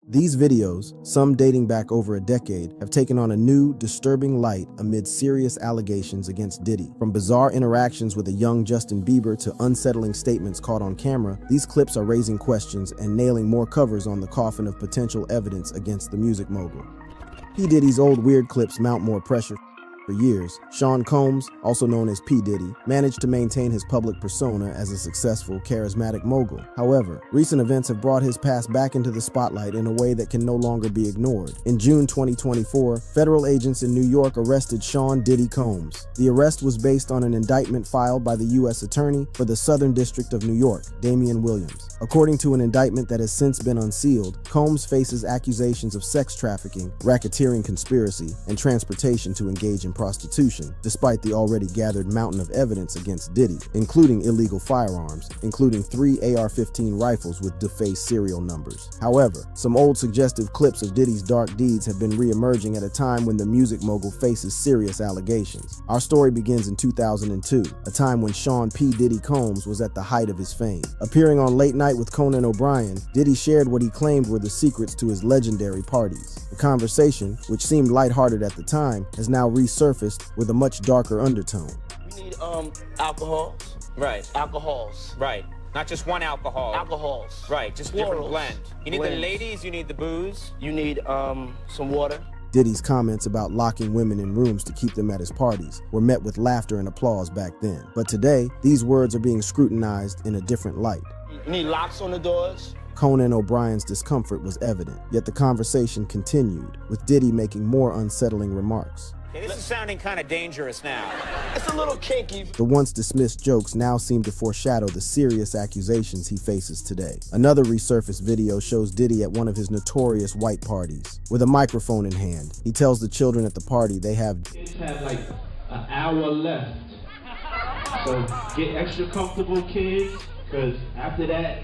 These videos, some dating back over a decade, have taken on a new, disturbing light amid serious allegations against Diddy. From bizarre interactions with a young Justin Bieber to unsettling statements caught on camera, these clips are raising questions and nailing more covers on the coffin of potential evidence against the music mogul. P. Diddy's old weird clips mount more pressure. For years, Sean Combs, also known as P. Diddy, managed to maintain his public persona as a successful, charismatic mogul. However, recent events have brought his past back into the spotlight in a way that can no longer be ignored. In June 2024, federal agents in New York arrested Sean Diddy Combs. The arrest was based on an indictment filed by the U.S. Attorney for the Southern District of New York, Damian Williams. According to an indictment that has since been unsealed, Combs faces accusations of sex trafficking, racketeering conspiracy, and transportation to engage in prostitution, despite the already gathered mountain of evidence against Diddy, including illegal firearms, including 3 AR-15 rifles with defaced serial numbers. However, some old suggestive clips of Diddy's dark deeds have been re-emerging at a time when the music mogul faces serious allegations. Our story begins in 2002, a time when Sean P. Diddy Combs was at the height of his fame. Appearing on Late Night with Conan O'Brien, Diddy shared what he claimed were the secrets to his legendary parties. The conversation, which seemed lighthearted at the time, has now resurfaced with a much darker undertone. We need alcohols. Right. Alcohols. Right. Not just one alcohol. Alcohols. Right. Just Plurals. different blend. You need Blends. the ladies, you need the booze. You need some water. Diddy's comments about locking women in rooms to keep them at his parties were met with laughter and applause back then. But today, these words are being scrutinized in a different light. You need locks on the doors. Conan O'Brien's discomfort was evident, yet the conversation continued, with Diddy making more unsettling remarks. Okay, this is sounding kind of dangerous now. It's a little kinky. The once dismissed jokes now seem to foreshadow the serious accusations he faces today. Another resurfaced video shows Diddy at one of his notorious white parties. With a microphone in hand, he tells the children at the party they have Kids have like an hour left. So get extra comfortable, kids, because after that,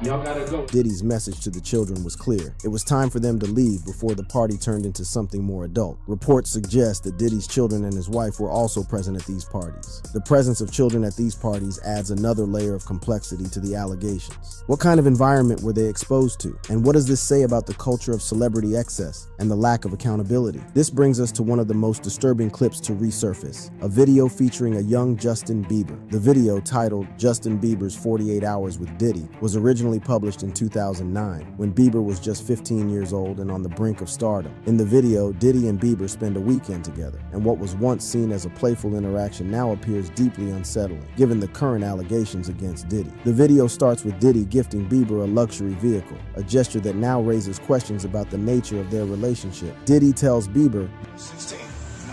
y'all gotta go. Diddy's message to the children was clear. It was time for them to leave before the party turned into something more adult. Reports suggest that Diddy's children and his wife were also present at these parties. The presence of children at these parties adds another layer of complexity to the allegations. What kind of environment were they exposed to? And what does this say about the culture of celebrity excess and the lack of accountability? This brings us to one of the most disturbing clips to resurface, a video featuring a young Justin Bieber. The video, titled Justin Bieber's 48 Hours with Diddy, was originally published in 2009, when Bieber was just 15 years old and on the brink of stardom. In the video, Diddy and Bieber spend a weekend together, and what was once seen as a playful interaction now appears deeply unsettling, given the current allegations against Diddy. The video starts with Diddy gifting Bieber a luxury vehicle, a gesture that now raises questions about the nature of their relationship. Diddy tells Bieber, 16, you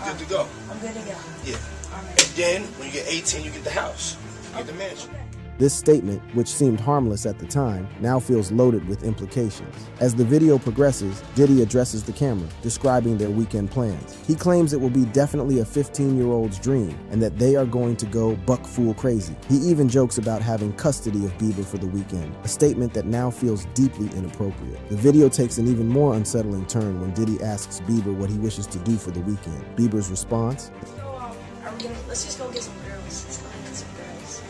good to go? I'm good to go. Yeah. And then, when you get 18, you get the house. You get the mansion. This statement, which seemed harmless at the time, now feels loaded with implications. As the video progresses, Diddy addresses the camera, describing their weekend plans. He claims it will be definitely a 15-year-old's dream, and that they are going to go buck-fool crazy. He even jokes about having custody of Bieber for the weekend, a statement that now feels deeply inappropriate. The video takes an even more unsettling turn when Diddy asks Bieber what he wishes to do for the weekend. Bieber's response? Let's just go get some girls. Let's go get some girls.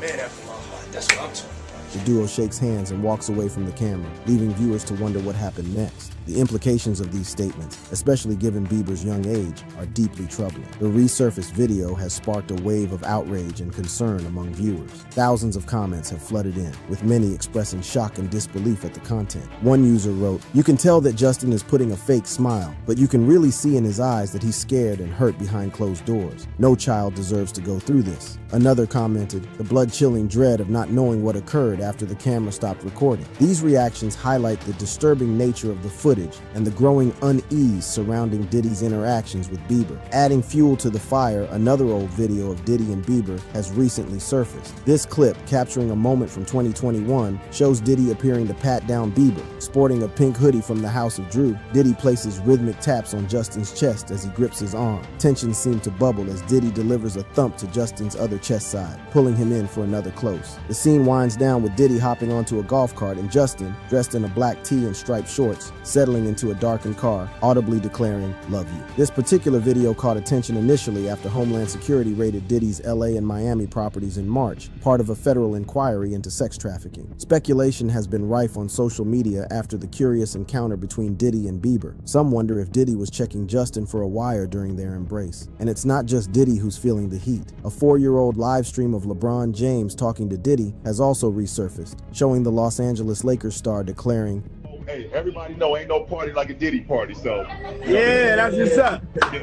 Man after my heart, that's what I'm talking about. The duo shakes hands and walks away from the camera, leaving viewers to wonder what happened next. The implications of these statements, especially given Bieber's young age, are deeply troubling. The resurfaced video has sparked a wave of outrage and concern among viewers. Thousands of comments have flooded in, with many expressing shock and disbelief at the content. One user wrote, "You can tell that Justin is putting a fake smile, but you can really see in his eyes that he's scared and hurt behind closed doors. No child deserves to go through this." Another commented, "The blood-chilling dread of not knowing what occurred after the camera stopped recording." These reactions highlight the disturbing nature of the footage and the growing unease surrounding Diddy's interactions with Bieber. Adding fuel to the fire, another old video of Diddy and Bieber has recently surfaced. This clip, capturing a moment from 2021, shows Diddy appearing to pat down Bieber. Sporting a pink hoodie from the House of Drew, Diddy places rhythmic taps on Justin's chest as he grips his arm. Tensions seem to bubble as Diddy delivers a thump to Justin's other chest side, pulling him in for another close. The scene winds down with with Diddy hopping onto a golf cart and Justin, dressed in a black tee and striped shorts, settling into a darkened car, audibly declaring, "Love you." This particular video caught attention initially after Homeland Security raided Diddy's LA and Miami properties in March, part of a federal inquiry into sex trafficking. Speculation has been rife on social media after the curious encounter between Diddy and Bieber. Some wonder if Diddy was checking Justin for a wire during their embrace. And it's not just Diddy who's feeling the heat. A 4-year-old live stream of LeBron James talking to Diddy has also resurfaced, showing the Los Angeles Lakers star declaring, "Hey, everybody know ain't no party like a Diddy party, so." Yeah, that's what's up.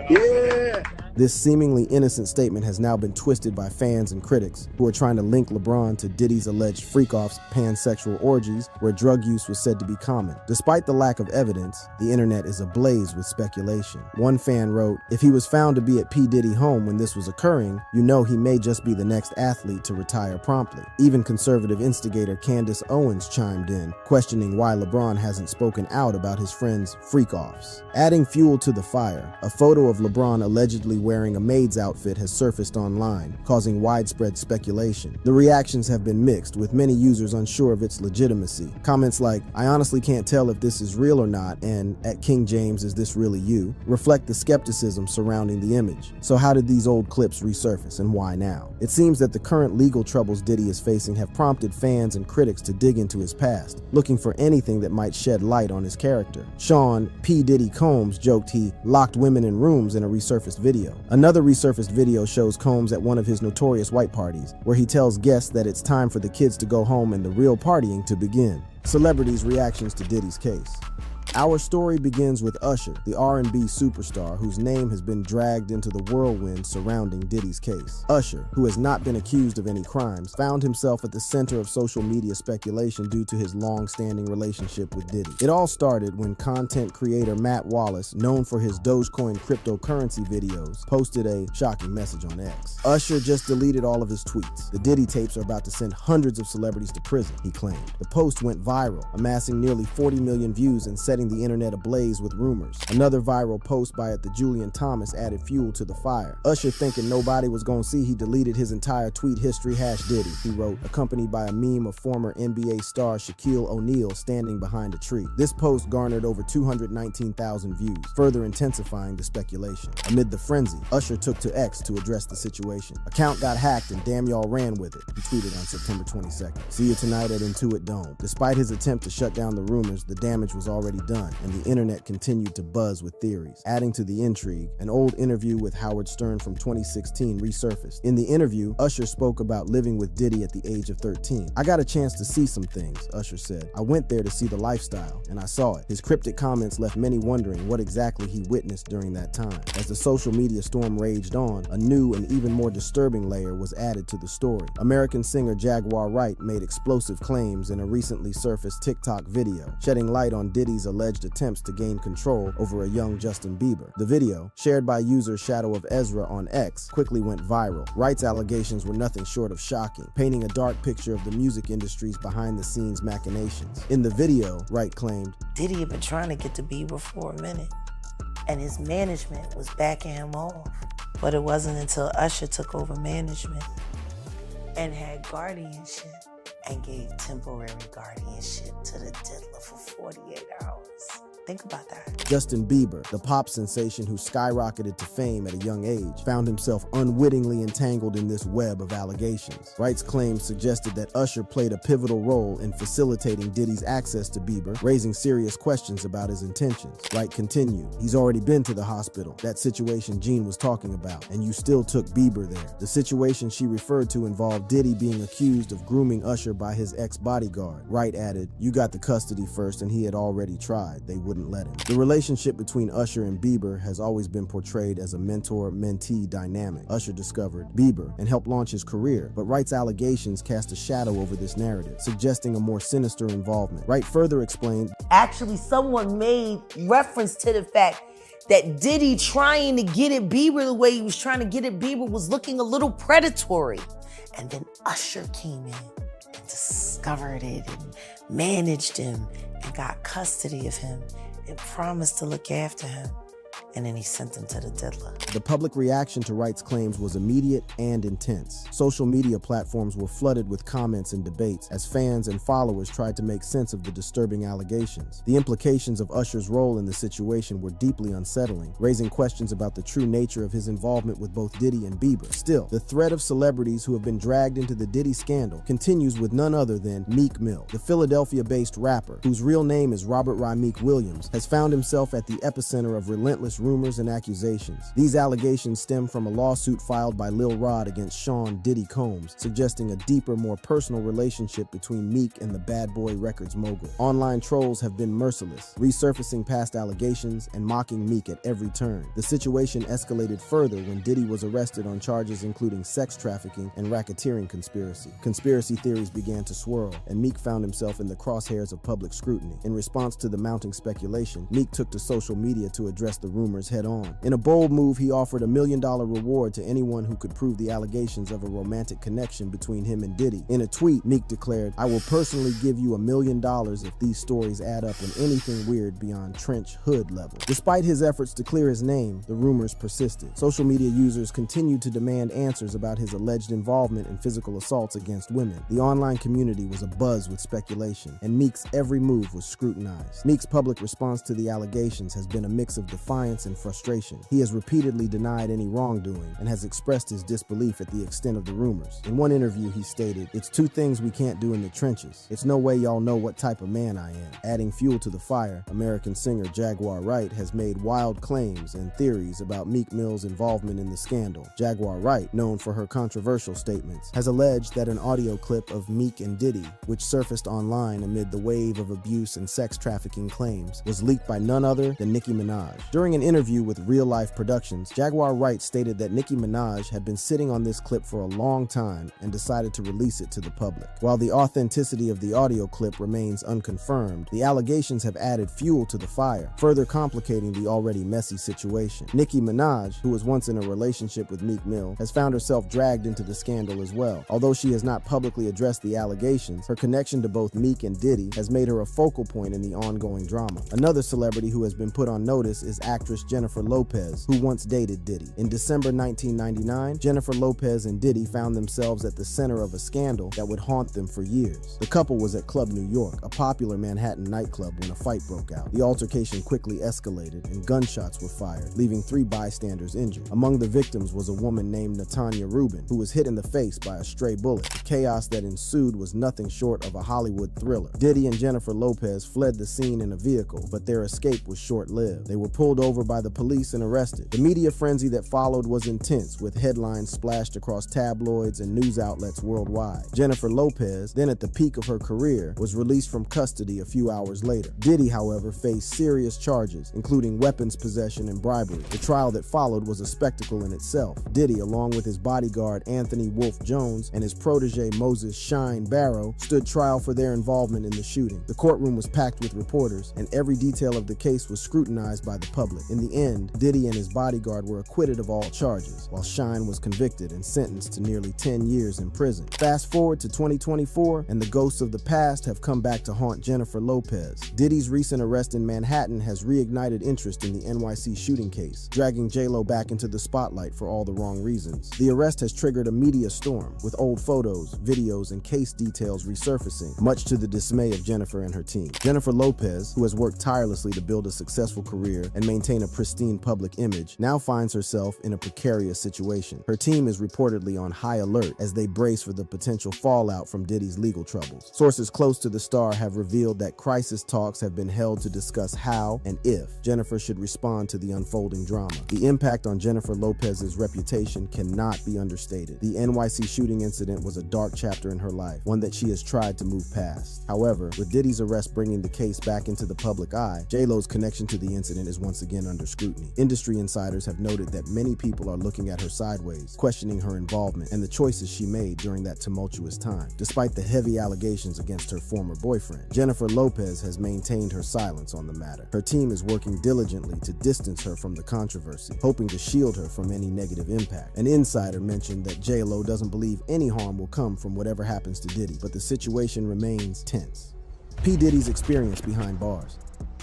Yeah. This seemingly innocent statement has now been twisted by fans and critics who are trying to link LeBron to Diddy's alleged freak-offs, pansexual orgies, where drug use was said to be common. Despite the lack of evidence, the internet is ablaze with speculation. One fan wrote, "If he was found to be at P. Diddy home when this was occurring, you know he may just be the next athlete to retire promptly." Even conservative instigator Candace Owens chimed in, questioning why LeBron hasn't spoken out about his friend's freak-offs. Adding fuel to the fire, a photo of LeBron allegedly wearing a maid's outfit has surfaced online, causing widespread speculation. The reactions have been mixed, with many users unsure of its legitimacy. Comments like, "I honestly can't tell if this is real or not," and "At King James, is this really you?" reflect the skepticism surrounding the image. So how did these old clips resurface, and why now? It seems that the current legal troubles Diddy is facing have prompted fans and critics to dig into his past, looking for anything that might shed light on his character. Sean P. Diddy Combs joked he locked women in rooms in a resurfaced video. Another resurfaced video shows Combs at one of his notorious white parties, where he tells guests that it's time for the kids to go home and the real partying to begin. Celebrities' reactions to Diddy's case. Our story begins with Usher, the R&B superstar whose name has been dragged into the whirlwind surrounding Diddy's case. Usher, who has not been accused of any crimes, found himself at the center of social media speculation due to his long-standing relationship with Diddy. It all started when content creator Matt Wallace, known for his Dogecoin cryptocurrency videos, posted a shocking message on X. Usher just deleted all of his tweets. The Diddy tapes are about to send hundreds of celebrities to prison, he claimed. The post went viral, amassing nearly 40 million views and setting the internet ablaze with rumors. Another viral post by the Julian Thomas added fuel to the fire. Usher, thinking nobody was gonna see he deleted his entire tweet history #Diddy, he wrote, accompanied by a meme of former NBA star Shaquille O'Neal standing behind a tree. This post garnered over 219,000 views, further intensifying the speculation. Amid the frenzy, Usher took to X to address the situation. "Account got hacked and damn y'all ran with it," he tweeted on September 22nd. "See you tonight at Intuit Dome." Despite his attempt to shut down the rumors, the damage was already done, and the internet continued to buzz with theories. Adding to the intrigue, an old interview with Howard Stern from 2016 resurfaced. In the interview, Usher spoke about living with Diddy at the age of 13. "I got a chance to see some things," Usher said. "I went there to see the lifestyle, and I saw it." His cryptic comments left many wondering what exactly he witnessed during that time. As the social media storm raged on, a new and even more disturbing layer was added to the story. American singer Jaguar Wright made explosive claims in a recently surfaced TikTok video, shedding light on Diddy's alleged attempts to gain control over a young Justin Bieber. The video, shared by user Shadow of Ezra on X, quickly went viral. Wright's allegations were nothing short of shocking, painting a dark picture of the music industry's behind-the-scenes machinations. In the video, Wright claimed, "Diddy had been trying to get to Bieber for a minute, and his management was backing him off. But it wasn't until Usher took over management and had guardianship and gave temporary guardianship to the diddler for 48 hours. Think about that. Justin Bieber, the pop sensation who skyrocketed to fame at a young age, found himself unwittingly entangled in this web of allegations. Wright's claims suggested that Usher played a pivotal role in facilitating Diddy's access to Bieber, raising serious questions about his intentions. Wright continued, "He's already been to the hospital, that situation Jean was talking about, and you still took Bieber there." The situation she referred to involved Diddy being accused of grooming Usher by his ex-bodyguard. Wright added, "You got the custody first, and he had already tried. They wouldn't let him." The relationship between Usher and Bieber has always been portrayed as a mentor-mentee dynamic. Usher discovered Bieber and helped launch his career, but Wright's allegations cast a shadow over this narrative, suggesting a more sinister involvement. Wright further explained, Actually, someone made reference to the fact that Diddy trying to get at Bieber the way he was trying to get at Bieber was looking a little predatory. And then Usher came in and discovered it and managed him and got custody of him and promised to look after him. and then he sent them to the diddler. The public reaction to Wright's claims was immediate and intense. Social media platforms were flooded with comments and debates as fans and followers tried to make sense of the disturbing allegations. The implications of Usher's role in the situation were deeply unsettling, raising questions about the true nature of his involvement with both Diddy and Bieber. Still, the thread of celebrities who have been dragged into the Diddy scandal continues with none other than Meek Mill. The Philadelphia-based rapper, whose real name is Robert Meek Williams, has found himself at the epicenter of relentless rumors and accusations. These allegations stem from a lawsuit filed by Lil Rod against Sean Diddy Combs, suggesting a deeper, more personal relationship between Meek and the Bad Boy Records mogul. Online trolls have been merciless, resurfacing past allegations and mocking Meek at every turn. The situation escalated further when Diddy was arrested on charges including sex trafficking and racketeering conspiracy. Conspiracy theories began to swirl, and Meek found himself in the crosshairs of public scrutiny. In response to the mounting speculation, Meek took to social media to address the rumors head-on. In a bold move, he offered $1 million reward to anyone who could prove the allegations of a romantic connection between him and Diddy. In a tweet, Meek declared, "I will personally give you $1 million if these stories add up in anything weird beyond trench hood level." Despite his efforts to clear his name, the rumors persisted. Social media users continued to demand answers about his alleged involvement in physical assaults against women. The online community was abuzz with speculation, and Meek's every move was scrutinized. Meek's public response to the allegations has been a mix of defiance and frustration. He has repeatedly denied any wrongdoing and has expressed his disbelief at the extent of the rumors. In one interview, he stated, "It's two things we can't do in the trenches. It's no way y'all know what type of man I am." Adding fuel to the fire, American singer Jaguar Wright has made wild claims and theories about Meek Mill's involvement in the scandal. Jaguar Wright, known for her controversial statements, has alleged that an audio clip of Meek and Diddy, which surfaced online amid the wave of abuse and sex trafficking claims, was leaked by none other than Nicki Minaj. During an interview with Real Life Productions, Jaguar Wright stated that Nicki Minaj had been sitting on this clip for a long time and decided to release it to the public. While the authenticity of the audio clip remains unconfirmed, the allegations have added fuel to the fire, further complicating the already messy situation. Nicki Minaj, who was once in a relationship with Meek Mill, has found herself dragged into the scandal as well. Although she has not publicly addressed the allegations, her connection to both Meek and Diddy has made her a focal point in the ongoing drama. Another celebrity who has been put on notice is actress Jennifer Lopez, who once dated Diddy. In December 1999, Jennifer Lopez and Diddy found themselves at the center of a scandal that would haunt them for years. The couple was at Club New York, a popular Manhattan nightclub, when a fight broke out. The altercation quickly escalated and gunshots were fired, leaving 3 bystanders injured. Among the victims was a woman named Natanya Rubin, who was hit in the face by a stray bullet. The chaos that ensued was nothing short of a Hollywood thriller. Diddy and Jennifer Lopez fled the scene in a vehicle, but their escape was short-lived. They were pulled over by the police and arrested. The media frenzy that followed was intense, with headlines splashed across tabloids and news outlets worldwide. Jennifer Lopez, then at the peak of her career, was released from custody a few hours later. Diddy, however, faced serious charges, including weapons possession and bribery. The trial that followed was a spectacle in itself. Diddy, along with his bodyguard Anthony Wolf Jones and his protege Moses Shine Barrow, stood trial for their involvement in the shooting. The courtroom was packed with reporters, and every detail of the case was scrutinized by the public. In the end, Diddy and his bodyguard were acquitted of all charges, while Shine was convicted and sentenced to nearly 10 years in prison. Fast forward to 2024, and the ghosts of the past have come back to haunt Jennifer Lopez. Diddy's recent arrest in Manhattan has reignited interest in the NYC shooting case, dragging J-Lo back into the spotlight for all the wrong reasons. The arrest has triggered a media storm, with old photos, videos, and case details resurfacing, much to the dismay of Jennifer and her team. Jennifer Lopez, who has worked tirelessly to build a successful career and maintain a pristine public image, now finds herself in a precarious situation. Her team is reportedly on high alert as they brace for the potential fallout from Diddy's legal troubles. Sources close to the star have revealed that crisis talks have been held to discuss how and if Jennifer should respond to the unfolding drama. The impact on Jennifer Lopez's reputation cannot be understated. The NYC shooting incident was a dark chapter in her life, one that she has tried to move past. However, with Diddy's arrest bringing the case back into the public eye, J-Lo's connection to the incident is once again under scrutiny. Industry insiders have noted that many people are looking at her sideways, questioning her involvement and the choices she made during that tumultuous time. Despite the heavy allegations against her former boyfriend, Jennifer Lopez has maintained her silence on the matter. Her team is working diligently to distance her from the controversy, hoping to shield her from any negative impact. An insider mentioned that J-Lo doesn't believe any harm will come from whatever happens to Diddy, but the situation remains tense. P. Diddy's experience behind bars.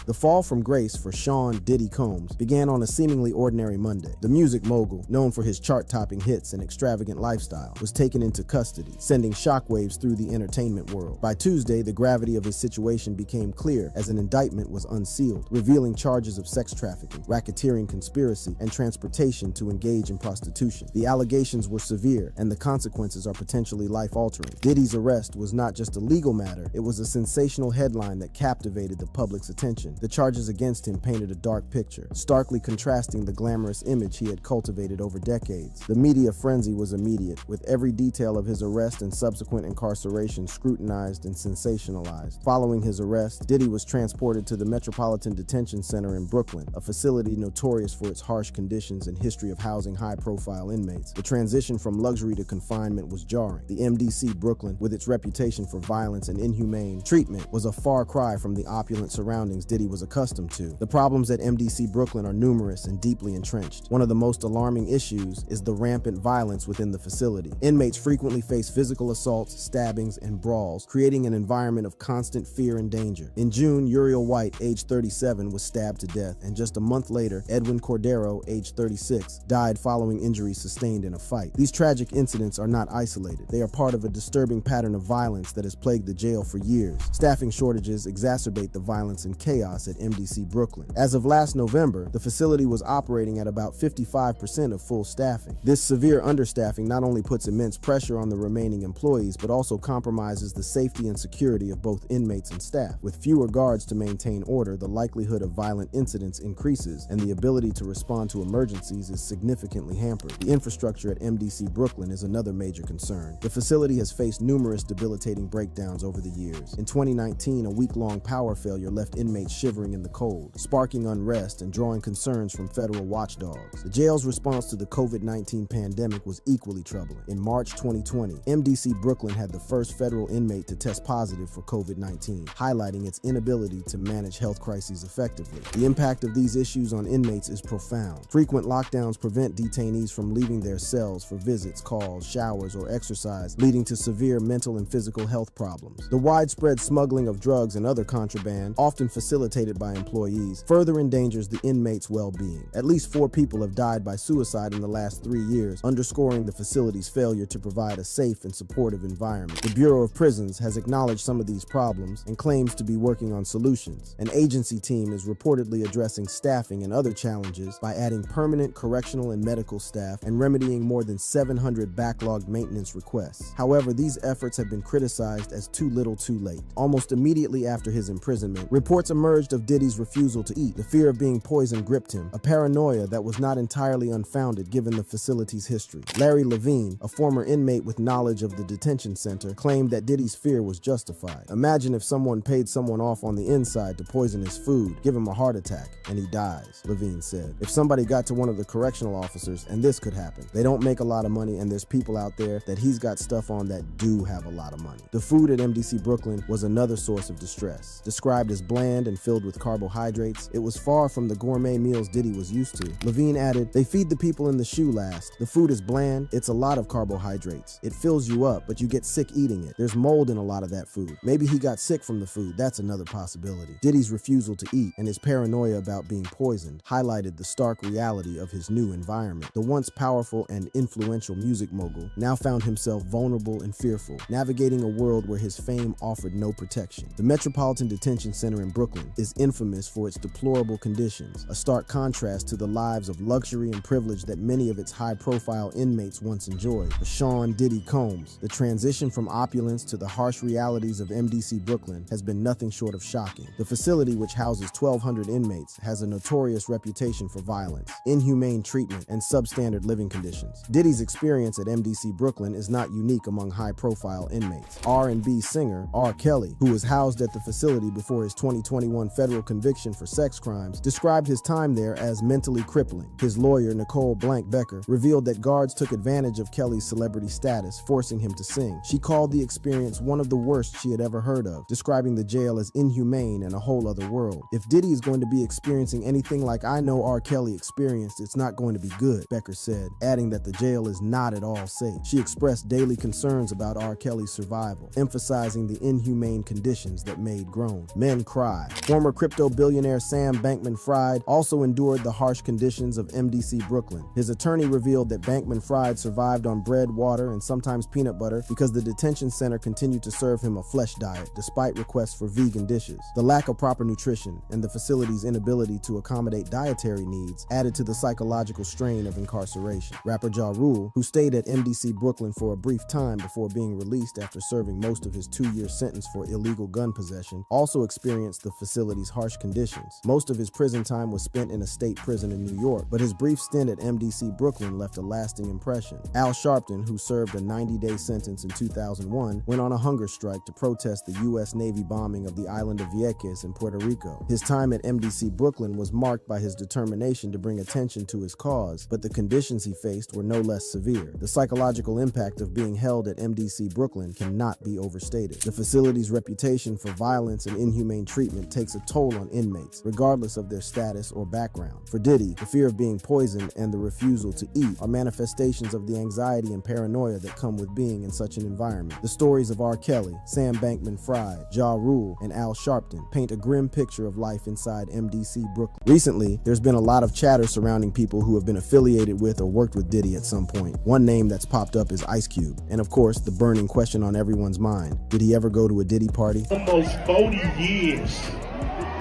The fall from grace for Sean Diddy Combs began on a seemingly ordinary Monday. The music mogul, known for his chart-topping hits and extravagant lifestyle, was taken into custody, sending shockwaves through the entertainment world. By Tuesday, the gravity of his situation became clear as an indictment was unsealed, revealing charges of sex trafficking, racketeering conspiracy, and transportation to engage in prostitution. The allegations were severe, and the consequences are potentially life-altering. Diddy's arrest was not just a legal matter, it was a sensational headline that captivated the public's attention. The charges against him painted a dark picture, starkly contrasting the glamorous image he had cultivated over decades. The media frenzy was immediate, with every detail of his arrest and subsequent incarceration scrutinized and sensationalized. Following his arrest, Diddy was transported to the Metropolitan Detention Center in Brooklyn, a facility notorious for its harsh conditions and history of housing high-profile inmates. The transition from luxury to confinement was jarring. The MDC Brooklyn, with its reputation for violence and inhumane treatment, was a far cry from the opulent surroundings Diddy was accustomed to. The problems at MDC Brooklyn are numerous and deeply entrenched. One of the most alarming issues is the rampant violence within the facility. Inmates frequently face physical assaults, stabbings, and brawls, creating an environment of constant fear and danger. In June, Uriel White, age 37, was stabbed to death, and just a month later, Edwin Cordero, age 36, died following injuries sustained in a fight. These tragic incidents are not isolated. They are part of a disturbing pattern of violence that has plagued the jail for years. Staffing shortages exacerbate the violence and chaos at MDC Brooklyn. As of last November, the facility was operating at about 55% of full staffing. This severe understaffing not only puts immense pressure on the remaining employees, but also compromises the safety and security of both inmates and staff. With fewer guards to maintain order, the likelihood of violent incidents increases, and the ability to respond to emergencies is significantly hampered. The infrastructure at MDC Brooklyn is another major concern. The facility has faced numerous debilitating breakdowns over the years. In 2019, a week-long power failure left inmates shivering in the cold, sparking unrest and drawing concerns from federal watchdogs. The jail's response to the COVID-19 pandemic was equally troubling. In March 2020, MDC Brooklyn had the first federal inmate to test positive for COVID-19, highlighting its inability to manage health crises effectively. The impact of these issues on inmates is profound. Frequent lockdowns prevent detainees from leaving their cells for visits, calls, showers, or exercise, leading to severe mental and physical health problems. The widespread smuggling of drugs and other contraband, often facilitated by employees, further endangers the inmates' well-being. At least 4 people have died by suicide in the last 3 years, underscoring the facility's failure to provide a safe and supportive environment. The Bureau of Prisons has acknowledged some of these problems and claims to be working on solutions. An agency team is reportedly addressing staffing and other challenges by adding permanent correctional and medical staff and remedying more than 700 backlogged maintenance requests. However, these efforts have been criticized as too little too late. Almost immediately after his imprisonment, reports emerged of Diddy's refusal to eat. The fear of being poisoned gripped him, a paranoia that was not entirely unfounded given the facility's history. Larry Levine, a former inmate with knowledge of the detention center, claimed that Diddy's fear was justified. Imagine if someone paid someone off on the inside to poison his food, give him a heart attack, and he dies, Levine said. If somebody got to one of the correctional officers, and this could happen. They don't make a lot of money, and there's people out there that he's got stuff on that do have a lot of money. The food at MDC Brooklyn was another source of distress. Described as bland and filled with carbohydrates, it was far from the gourmet meals Diddy was used to. Levine added, "They feed the people in the shoe last. The food is bland, it's a lot of carbohydrates. It fills you up, but you get sick eating it. There's mold in a lot of that food. Maybe he got sick from the food, that's another possibility." Diddy's refusal to eat and his paranoia about being poisoned highlighted the stark reality of his new environment. The once powerful and influential music mogul now found himself vulnerable and fearful, navigating a world where his fame offered no protection. The Metropolitan Detention Center in Brooklyn is infamous for its deplorable conditions, a stark contrast to the lives of luxury and privilege that many of its high-profile inmates once enjoyed. For Sean Diddy Combs, the transition from opulence to the harsh realities of MDC Brooklyn has been nothing short of shocking. The facility, which houses 1,200 inmates, has a notorious reputation for violence, inhumane treatment, and substandard living conditions. Diddy's experience at MDC Brooklyn is not unique among high-profile inmates. R&B singer R. Kelly, who was housed at the facility before his 2021 federal conviction for sex crimes, described his time there as mentally crippling. His lawyer, Nicole Becker, revealed that guards took advantage of Kelly's celebrity status, forcing him to sing. She called the experience one of the worst she had ever heard of, describing the jail as inhumane and a whole other world. "If Diddy is going to be experiencing anything like I know R. Kelly experienced, it's not going to be good," Becker said, adding that the jail is not at all safe. She expressed daily concerns about R. Kelly's survival, emphasizing the inhumane conditions that made grown men cry. Former Former crypto billionaire Sam Bankman-Fried also endured the harsh conditions of MDC Brooklyn. His attorney revealed that Bankman-Fried survived on bread, water, and sometimes peanut butter because the detention center continued to serve him a flesh diet despite requests for vegan dishes. The lack of proper nutrition and the facility's inability to accommodate dietary needs added to the psychological strain of incarceration. Rapper Ja Rule, who stayed at MDC Brooklyn for a brief time before being released after serving most of his 2-year sentence for illegal gun possession, also experienced the facility's harsh conditions. Most of his prison time was spent in a state prison in New York, but his brief stint at MDC Brooklyn left a lasting impression. Al Sharpton, who served a 90-day sentence in 2001, went on a hunger strike to protest the U.S. Navy bombing of the island of Vieques in Puerto Rico. His time at MDC Brooklyn was marked by his determination to bring attention to his cause, but the conditions he faced were no less severe. The psychological impact of being held at MDC Brooklyn cannot be overstated. The facility's reputation for violence and inhumane treatment takes a toll on inmates, regardless of their status or background. For Diddy, the fear of being poisoned and the refusal to eat are manifestations of the anxiety and paranoia that come with being in such an environment. The stories of R. Kelly, Sam Bankman-Fried, Ja Rule, and Al Sharpton paint a grim picture of life inside MDC Brooklyn. Recently, there's been a lot of chatter surrounding people who have been affiliated with or worked with Diddy at some point. One name that's popped up is Ice Cube. And of course, the burning question on everyone's mind: did he ever go to a Diddy party? Almost 40 years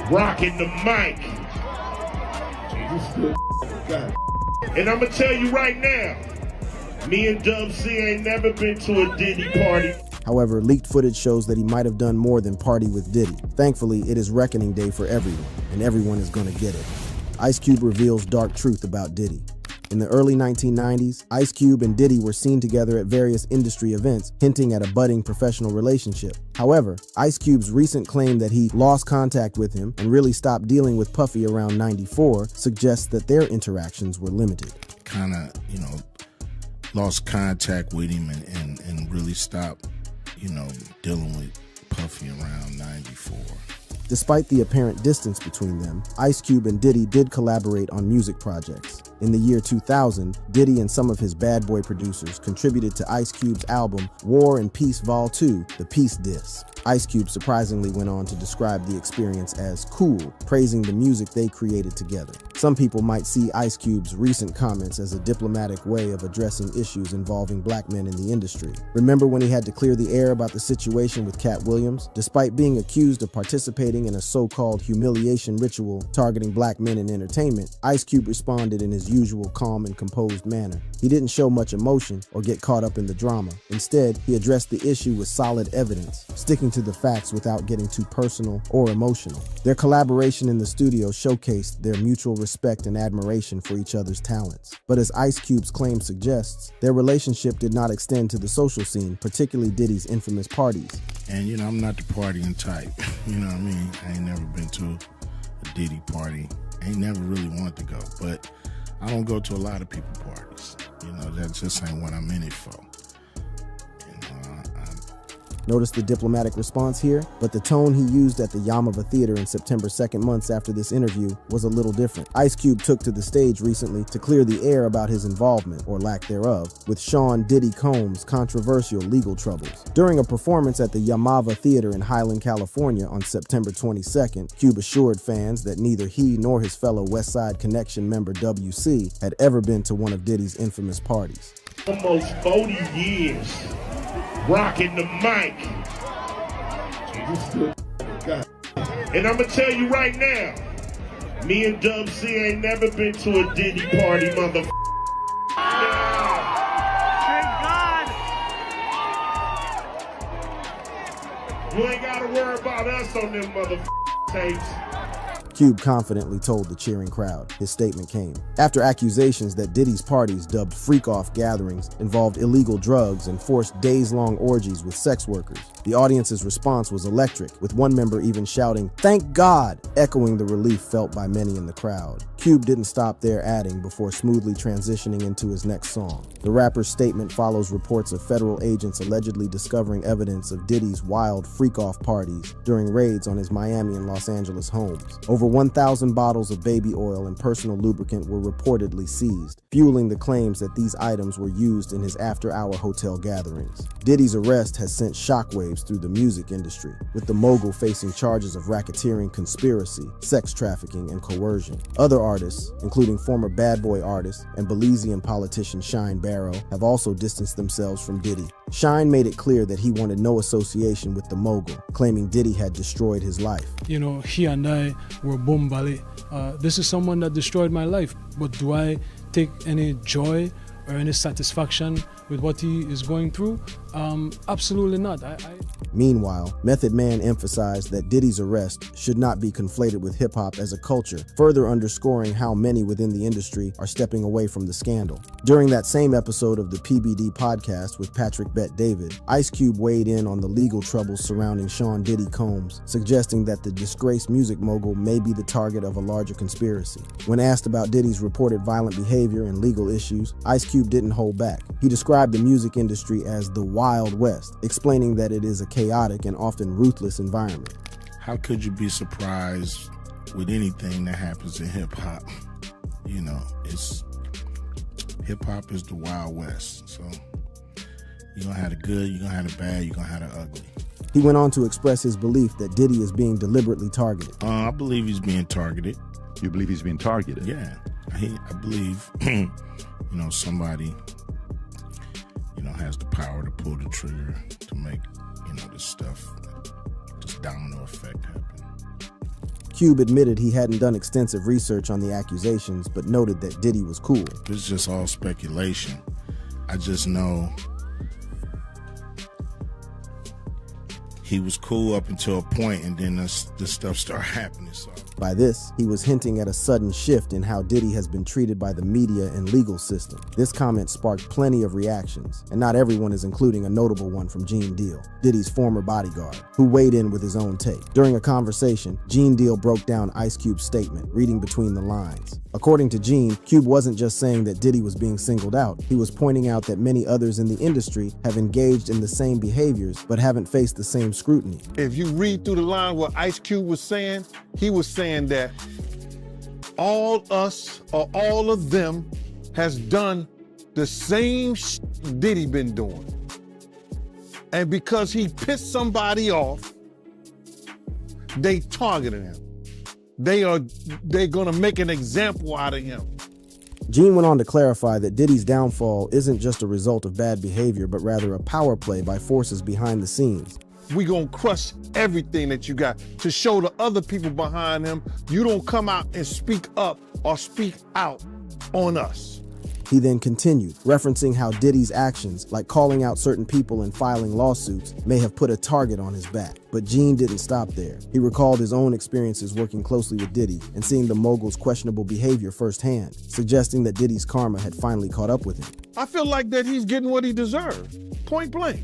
rocking the mic. And I'm gonna tell you right now, me and Dub C ain't never been to a Diddy party. However, leaked footage shows that he might have done more than party with Diddy. Thankfully, it is reckoning day for everyone, and everyone is gonna get it. Ice Cube reveals dark truth about Diddy. In the early 1990s, Ice Cube and Diddy were seen together at various industry events, hinting at a budding professional relationship. However, Ice Cube's recent claim that he lost contact with him and really stopped dealing with Puffy around '94 suggests that their interactions were limited. Kind of, lost contact with him and really stopped, dealing with Puffy around '94. Despite the apparent distance between them, Ice Cube and Diddy did collaborate on music projects. In the year 2000, Diddy and some of his bad boy producers contributed to Ice Cube's album War and Peace Vol. 2, the Peace Disc. Ice Cube surprisingly went on to describe the experience as cool, praising the music they created together. Some people might see Ice Cube's recent comments as a diplomatic way of addressing issues involving black men in the industry. Remember when he had to clear the air about the situation with Cat Williams? Despite being accused of participating in a so-called humiliation ritual targeting black men in entertainment, Ice Cube responded in his usual calm and composed manner. He didn't show much emotion or get caught up in the drama. Instead, he addressed the issue with solid evidence, sticking to the facts without getting too personal or emotional. Their collaboration in the studio showcased their mutual respect and admiration for each other's talents. But as Ice Cube's claim suggests, their relationship did not extend to the social scene, particularly Diddy's infamous parties. And I'm not the partying type, you know what I mean? I ain't never been to a Diddy party. I ain't never really wanted to go, but I don't go to a lot of people parties. That just ain't what I'm in it for. Notice the diplomatic response here, but the tone he used at the Yamava Theater in September 2nd, months after this interview, was a little different. Ice Cube took to the stage recently to clear the air about his involvement, or lack thereof, with Sean Diddy Combs' controversial legal troubles. During a performance at the Yamava Theater in Highland, California on September 22nd, Cube assured fans that neither he nor his fellow West Side Connection member WC had ever been to one of Diddy's infamous parties. Almost 40 years rocking the mic. And I'm gonna tell you right now, me and Dub C ain't never been to a Diddy party, motherfucker. You ain't gotta worry about us on them motherfucking tapes. Cube confidently told the cheering crowd. His statement came after accusations that Diddy's parties, dubbed freak-off gatherings, involved illegal drugs and forced days-long orgies with sex workers. The audience's response was electric, with one member even shouting, "Thank God!" echoing the relief felt by many in the crowd. Cube didn't stop there, adding before smoothly transitioning into his next song. The rapper's statement follows reports of federal agents allegedly discovering evidence of Diddy's wild freak-off parties during raids on his Miami and Los Angeles homes. Over 1,000 bottles of baby oil and personal lubricant were reportedly seized, fueling the claims that these items were used in his after-hour hotel gatherings. Diddy's arrest has sent shockwaves through the music industry, with the mogul facing charges of racketeering, conspiracy, sex trafficking, and coercion. Other artists, including former Bad Boy artist and Belizean politician Shyne Barrow, have also distanced themselves from Diddy. Shyne made it clear that he wanted no association with the mogul, claiming Diddy had destroyed his life. You know, he and I were bombali. This is someone that destroyed my life, but do I take any joy or any satisfaction with what he is going through? Absolutely not. Meanwhile, Method Man emphasized that Diddy's arrest should not be conflated with hip-hop as a culture, further underscoring how many within the industry are stepping away from the scandal. During that same episode of the PBD podcast with Patrick Bet-David, Ice Cube weighed in on the legal troubles surrounding Sean Diddy Combs, suggesting that the disgraced music mogul may be the target of a larger conspiracy. When asked about Diddy's reported violent behavior and legal issues, Ice Cube didn't hold back. He described the music industry as the Wild West, explaining that it is a chaotic and often ruthless environment. How could you be surprised with anything that happens in hip-hop? You know, hip-hop is the Wild West. So you're going to have the good, you're going to have the bad, you're going to have the ugly. He went on to express his belief that Diddy is being deliberately targeted. I believe he's being targeted. You believe he's being targeted? Yeah. I believe, you know, somebody, you know, has the power to pull the trigger to make, you know, this stuff, this domino effect happen. Cube admitted he hadn't done extensive research on the accusations, but noted that Diddy was cool. It's just all speculation. I just know he was cool up until a point, and then this stuff started happening. So by this, he was hinting at a sudden shift in how Diddy has been treated by the media and legal system. This comment sparked plenty of reactions, and not everyone is including a notable one from Gene Deal, Diddy's former bodyguard, who weighed in with his own take. During a conversation, Gene Deal broke down Ice Cube's statement, reading between the lines. According to Gene, Cube wasn't just saying that Diddy was being singled out. He was pointing out that many others in the industry have engaged in the same behaviors, but haven't faced the same scrutiny. If you read through the line what Ice Cube was saying, he was saying that all us or all of them has done the same Diddy been doing. And because he pissed somebody off, they targeted him. They're gonna make an example out of him. Gene went on to clarify that Diddy's downfall isn't just a result of bad behavior, but rather a power play by forces behind the scenes. We gonna crush everything that you got to show the other people behind him you don't come out and speak up or speak out on us. He then continued, referencing how Diddy's actions, like calling out certain people and filing lawsuits, may have put a target on his back. But Gene didn't stop there. He recalled his own experiences working closely with Diddy and seeing the mogul's questionable behavior firsthand, suggesting that Diddy's karma had finally caught up with him. I feel like that he's getting what he deserved, point blank.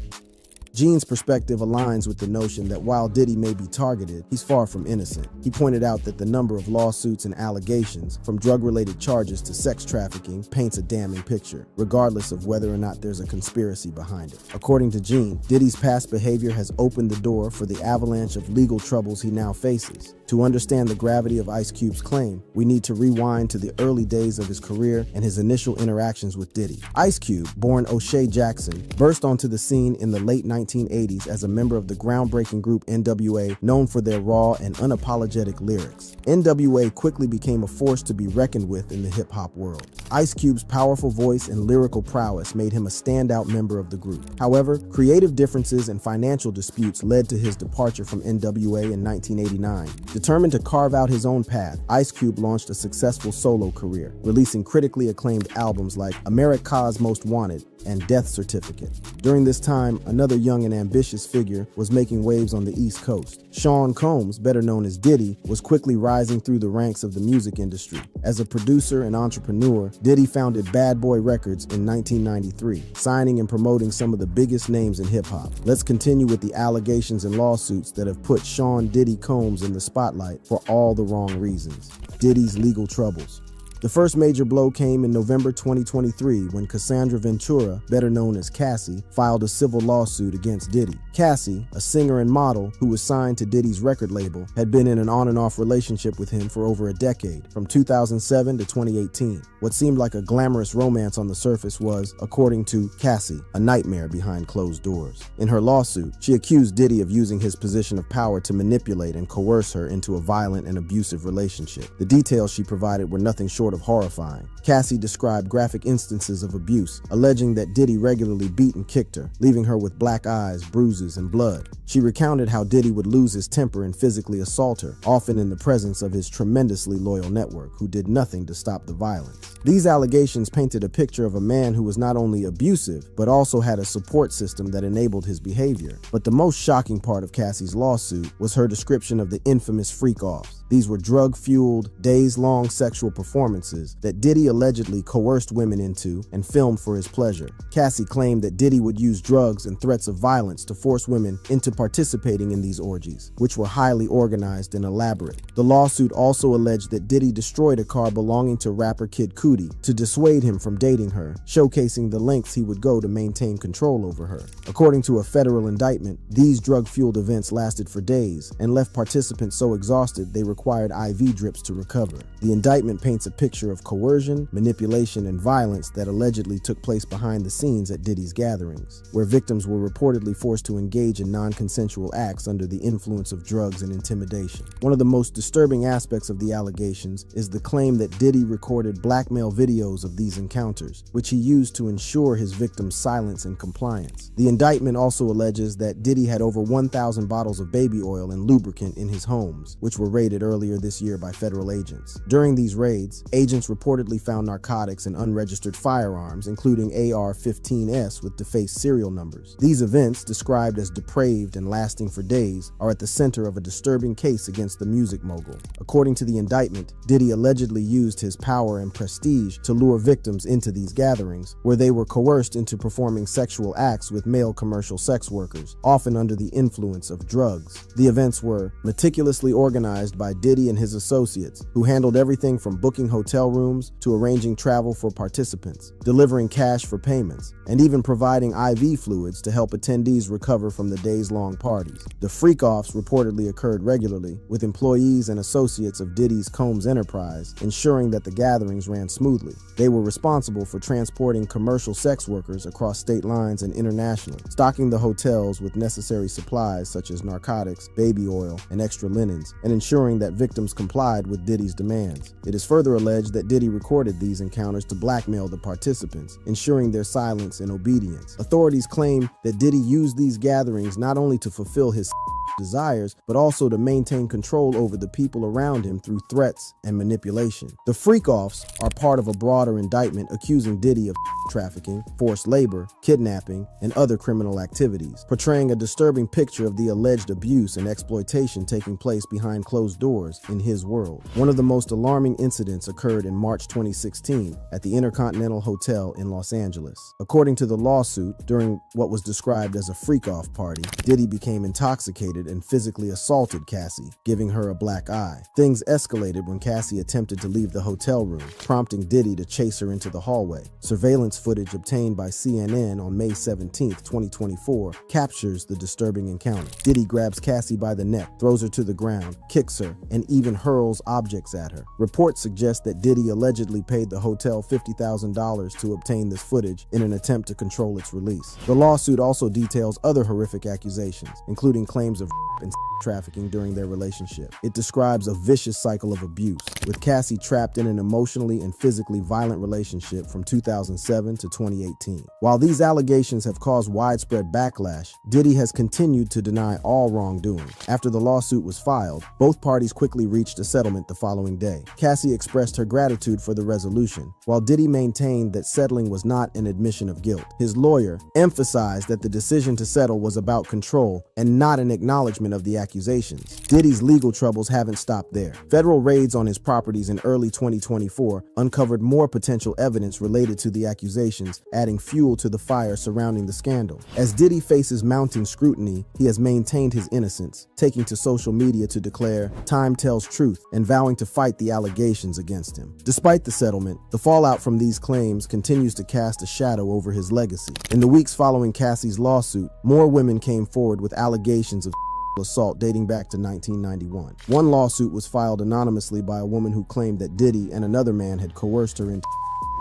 Gene's perspective aligns with the notion that while Diddy may be targeted, he's far from innocent. He pointed out that the number of lawsuits and allegations, from drug-related charges to sex trafficking, paints a damning picture, regardless of whether or not there's a conspiracy behind it. According to Gene, Diddy's past behavior has opened the door for the avalanche of legal troubles he now faces. To understand the gravity of Ice Cube's claim, we need to rewind to the early days of his career and his initial interactions with Diddy. Ice Cube, born O'Shea Jackson, burst onto the scene in the late 1980s as a member of the groundbreaking group NWA, known for their raw and unapologetic lyrics. NWA quickly became a force to be reckoned with in the hip-hop world. Ice Cube's powerful voice and lyrical prowess made him a standout member of the group. However, creative differences and financial disputes led to his departure from NWA in 1989. Determined to carve out his own path, Ice Cube launched a successful solo career, releasing critically acclaimed albums like America's Most Wanted and Death Certificate. During this time, another young and ambitious figure was making waves on the East Coast. Sean Combs, better known as Diddy, was quickly rising through the ranks of the music industry. As a producer and entrepreneur, Diddy founded Bad Boy Records in 1993, signing and promoting some of the biggest names in hip-hop. Let's continue with the allegations and lawsuits that have put Sean Diddy Combs in the spotlight for all the wrong reasons. Diddy's legal troubles. The first major blow came in November 2023 when Cassandra Ventura, better known as Cassie, filed a civil lawsuit against Diddy. Cassie, a singer and model who was signed to Diddy's record label, had been in an on-and-off relationship with him for over a decade, from 2007 to 2018. What seemed like a glamorous romance on the surface was, according to Cassie, a nightmare behind closed doors. In her lawsuit, she accused Diddy of using his position of power to manipulate and coerce her into a violent and abusive relationship. The details she provided were nothing short of horrifying. Cassie described graphic instances of abuse, alleging that Diddy regularly beat and kicked her, leaving her with black eyes, bruises, and blood. She recounted how Diddy would lose his temper and physically assault her, often in the presence of his tremendously loyal network, who did nothing to stop the violence. These allegations painted a picture of a man who was not only abusive, but also had a support system that enabled his behavior. But the most shocking part of Cassie's lawsuit was her description of the infamous freak-offs. These were drug-fueled, days-long sexual performances that Diddy allegedly coerced women into and filmed for his pleasure. Cassie claimed that Diddy would use drugs and threats of violence to force women into participating in these orgies, which were highly organized and elaborate. The lawsuit also alleged that Diddy destroyed a car belonging to rapper Kid Cudi to dissuade him from dating her, showcasing the lengths he would go to maintain control over her. According to a federal indictment, these drug-fueled events lasted for days and left participants so exhausted they required IV drips to recover. The indictment paints a picture of coercion, manipulation, and violence that allegedly took place behind the scenes at Diddy's gatherings, where victims were reportedly forced to engage in non-consensual acts under the influence of drugs and intimidation. One of the most disturbing aspects of the allegations is the claim that Diddy recorded blackmail videos of these encounters, which he used to ensure his victims' silence and compliance. The indictment also alleges that Diddy had over 1,000 bottles of baby oil and lubricant in his homes, which were raided earlier this year by federal agents. During these raids, agents reportedly found narcotics and unregistered firearms, including AR-15s with defaced serial numbers. These events, described as depraved and lasting for days, are at the center of a disturbing case against the music mogul. According to the indictment, Diddy allegedly used his power and prestige to lure victims into these gatherings, where they were coerced into performing sexual acts with male commercial sex workers, often under the influence of drugs. The events were meticulously organized by Diddy and his associates, who handled everything from booking hotel rooms to arranging travel for participants, delivering cash for payments, and even providing IV fluids to help attendees recover from the days-long parties. The freak-offs reportedly occurred regularly, with employees and associates of Diddy's Combs Enterprise ensuring that the gatherings ran smoothly. They were responsible for transporting commercial sex workers across state lines and internationally, stocking the hotels with necessary supplies such as narcotics, baby oil, and extra linens, and ensuring that victims complied with Diddy's demands. It is further alleged that Diddy recorded these encounters to blackmail the participants, ensuring their silence and obedience. Authorities claim that Diddy used these gatherings not only to fulfill his desires, but also to maintain control over the people around him through threats and manipulation. The freak-offs are part of a broader indictment accusing Diddy of trafficking, forced labor, kidnapping, and other criminal activities, portraying a disturbing picture of the alleged abuse and exploitation taking place behind closed doors in his world. One of the most alarming incidents occurred in March 2016 at the Intercontinental Hotel in Los Angeles. According to the lawsuit, during what was described as a freak-off party, Diddy became intoxicated and physically assaulted Cassie, giving her a black eye. Things escalated when Cassie attempted to leave the hotel room, prompting Diddy to chase her into the hallway. Surveillance footage obtained by CNN on May 17, 2024, captures the disturbing encounter. Diddy grabs Cassie by the neck, throws her to the ground, kicks her, and even hurls objects at her. Reports suggest that Diddy allegedly paid the hotel $50,000 to obtain this footage in an attempt to control its release. The lawsuit also details other horrific accusations, including claims of and trafficking during their relationship. It describes a vicious cycle of abuse, with Cassie trapped in an emotionally and physically violent relationship from 2007 to 2018. While these allegations have caused widespread backlash, Diddy has continued to deny all wrongdoing. After the lawsuit was filed, both parties quickly reached a settlement the following day. Cassie expressed her gratitude for the resolution, while Diddy maintained that settling was not an admission of guilt. His lawyer emphasized that the decision to settle was about control and not an acknowledgement acknowledgement of the accusations. Diddy's legal troubles haven't stopped there. Federal raids on his properties in early 2024 uncovered more potential evidence related to the accusations, adding fuel to the fire surrounding the scandal. As Diddy faces mounting scrutiny, he has maintained his innocence, taking to social media to declare, "Time tells truth," and vowing to fight the allegations against him. Despite the settlement, the fallout from these claims continues to cast a shadow over his legacy. In the weeks following Cassie's lawsuit, more women came forward with allegations of assault dating back to 1991. One lawsuit was filed anonymously by a woman who claimed that Diddy and another man had coerced her into.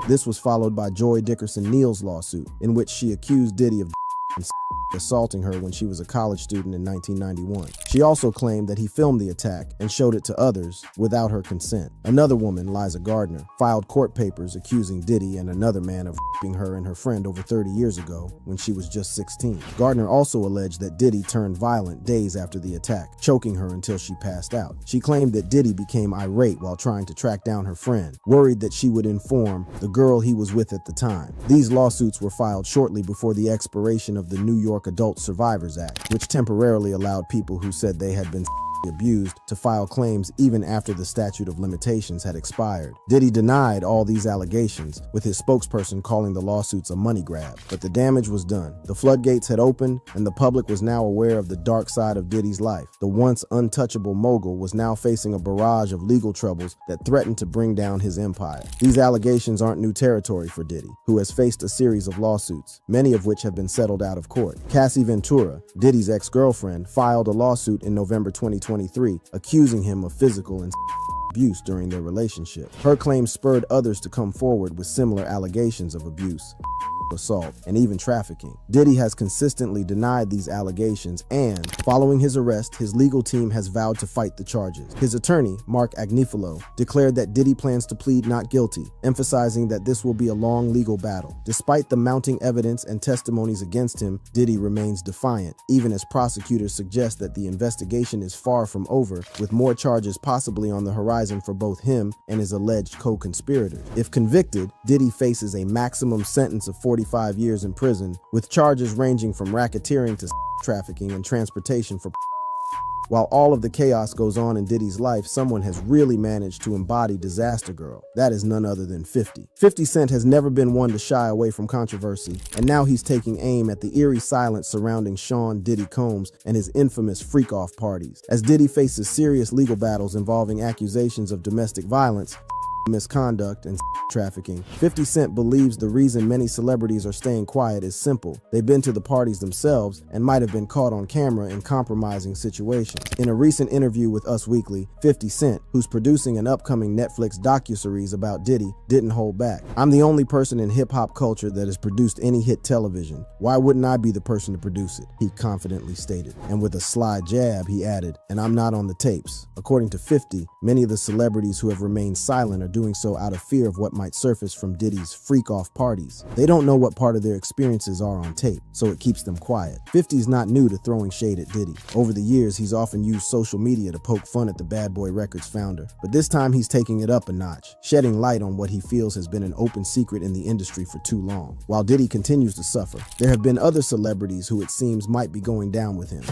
This was followed by Joy Dickerson Neal's lawsuit, in which she accused Diddy of assaulting her when she was a college student in 1991. She also claimed that he filmed the attack and showed it to others without her consent. Another woman, Liza Gardner, filed court papers accusing Diddy and another man of raping her and her friend over 30 years ago when she was just 16. Gardner also alleged that Diddy turned violent days after the attack, choking her until she passed out. She claimed that Diddy became irate while trying to track down her friend, worried that she would inform the girl he was with at the time. These lawsuits were filed shortly before the expiration of the New York Adult Survivors Act, which temporarily allowed people who said they had been abused to file claims even after the statute of limitations had expired. Diddy denied all these allegations, with his spokesperson calling the lawsuits a money grab. But the damage was done. The floodgates had opened, and the public was now aware of the dark side of Diddy's life. The once untouchable mogul was now facing a barrage of legal troubles that threatened to bring down his empire. These allegations aren't new territory for Diddy, who has faced a series of lawsuits, many of which have been settled out of court. Cassie Ventura, Diddy's ex-girlfriend, filed a lawsuit in November 2023, accusing him of physical and abuse during their relationship. Her claims spurred others to come forward with similar allegations of abuse, assault, and even trafficking. Diddy has consistently denied these allegations, and following his arrest, his legal team has vowed to fight the charges. His attorney, Mark Agnifilo, declared that Diddy plans to plead not guilty, emphasizing that this will be a long legal battle. Despite the mounting evidence and testimonies against him, Diddy remains defiant, even as prosecutors suggest that the investigation is far from over, with more charges possibly on the horizon for both him and his alleged co-conspirators. If convicted, Diddy faces a maximum sentence of 45 years in prison, with charges ranging from racketeering to trafficking and transportation for. While all of the chaos goes on in Diddy's life, someone has really managed to embody Disaster Girl. That is none other than 50. 50 Cent has never been one to shy away from controversy, and now he's taking aim at the eerie silence surrounding Sean Diddy Combs and his infamous freak-off parties. As Diddy faces serious legal battles involving accusations of domestic violence, misconduct, and trafficking, 50 Cent believes the reason many celebrities are staying quiet is simple. They've been to the parties themselves and might have been caught on camera in compromising situations. In a recent interview with Us Weekly, 50 Cent, who's producing an upcoming Netflix docuseries about Diddy, didn't hold back. "I'm the only person in hip-hop culture that has produced any hit television. Why wouldn't I be the person to produce it?" he confidently stated. And with a sly jab, he added, "And I'm not on the tapes." According to 50, many of the celebrities who have remained silent are doing so out of fear of what might surface from Diddy's freak-off parties. They don't know what part of their experiences are on tape, so it keeps them quiet. 50's not new to throwing shade at Diddy. Over the years, he's often used social media to poke fun at the Bad Boy Records founder, but this time he's taking it up a notch, shedding light on what he feels has been an open secret in the industry for too long. While Diddy continues to suffer, there have been other celebrities who it seems might be going down with him.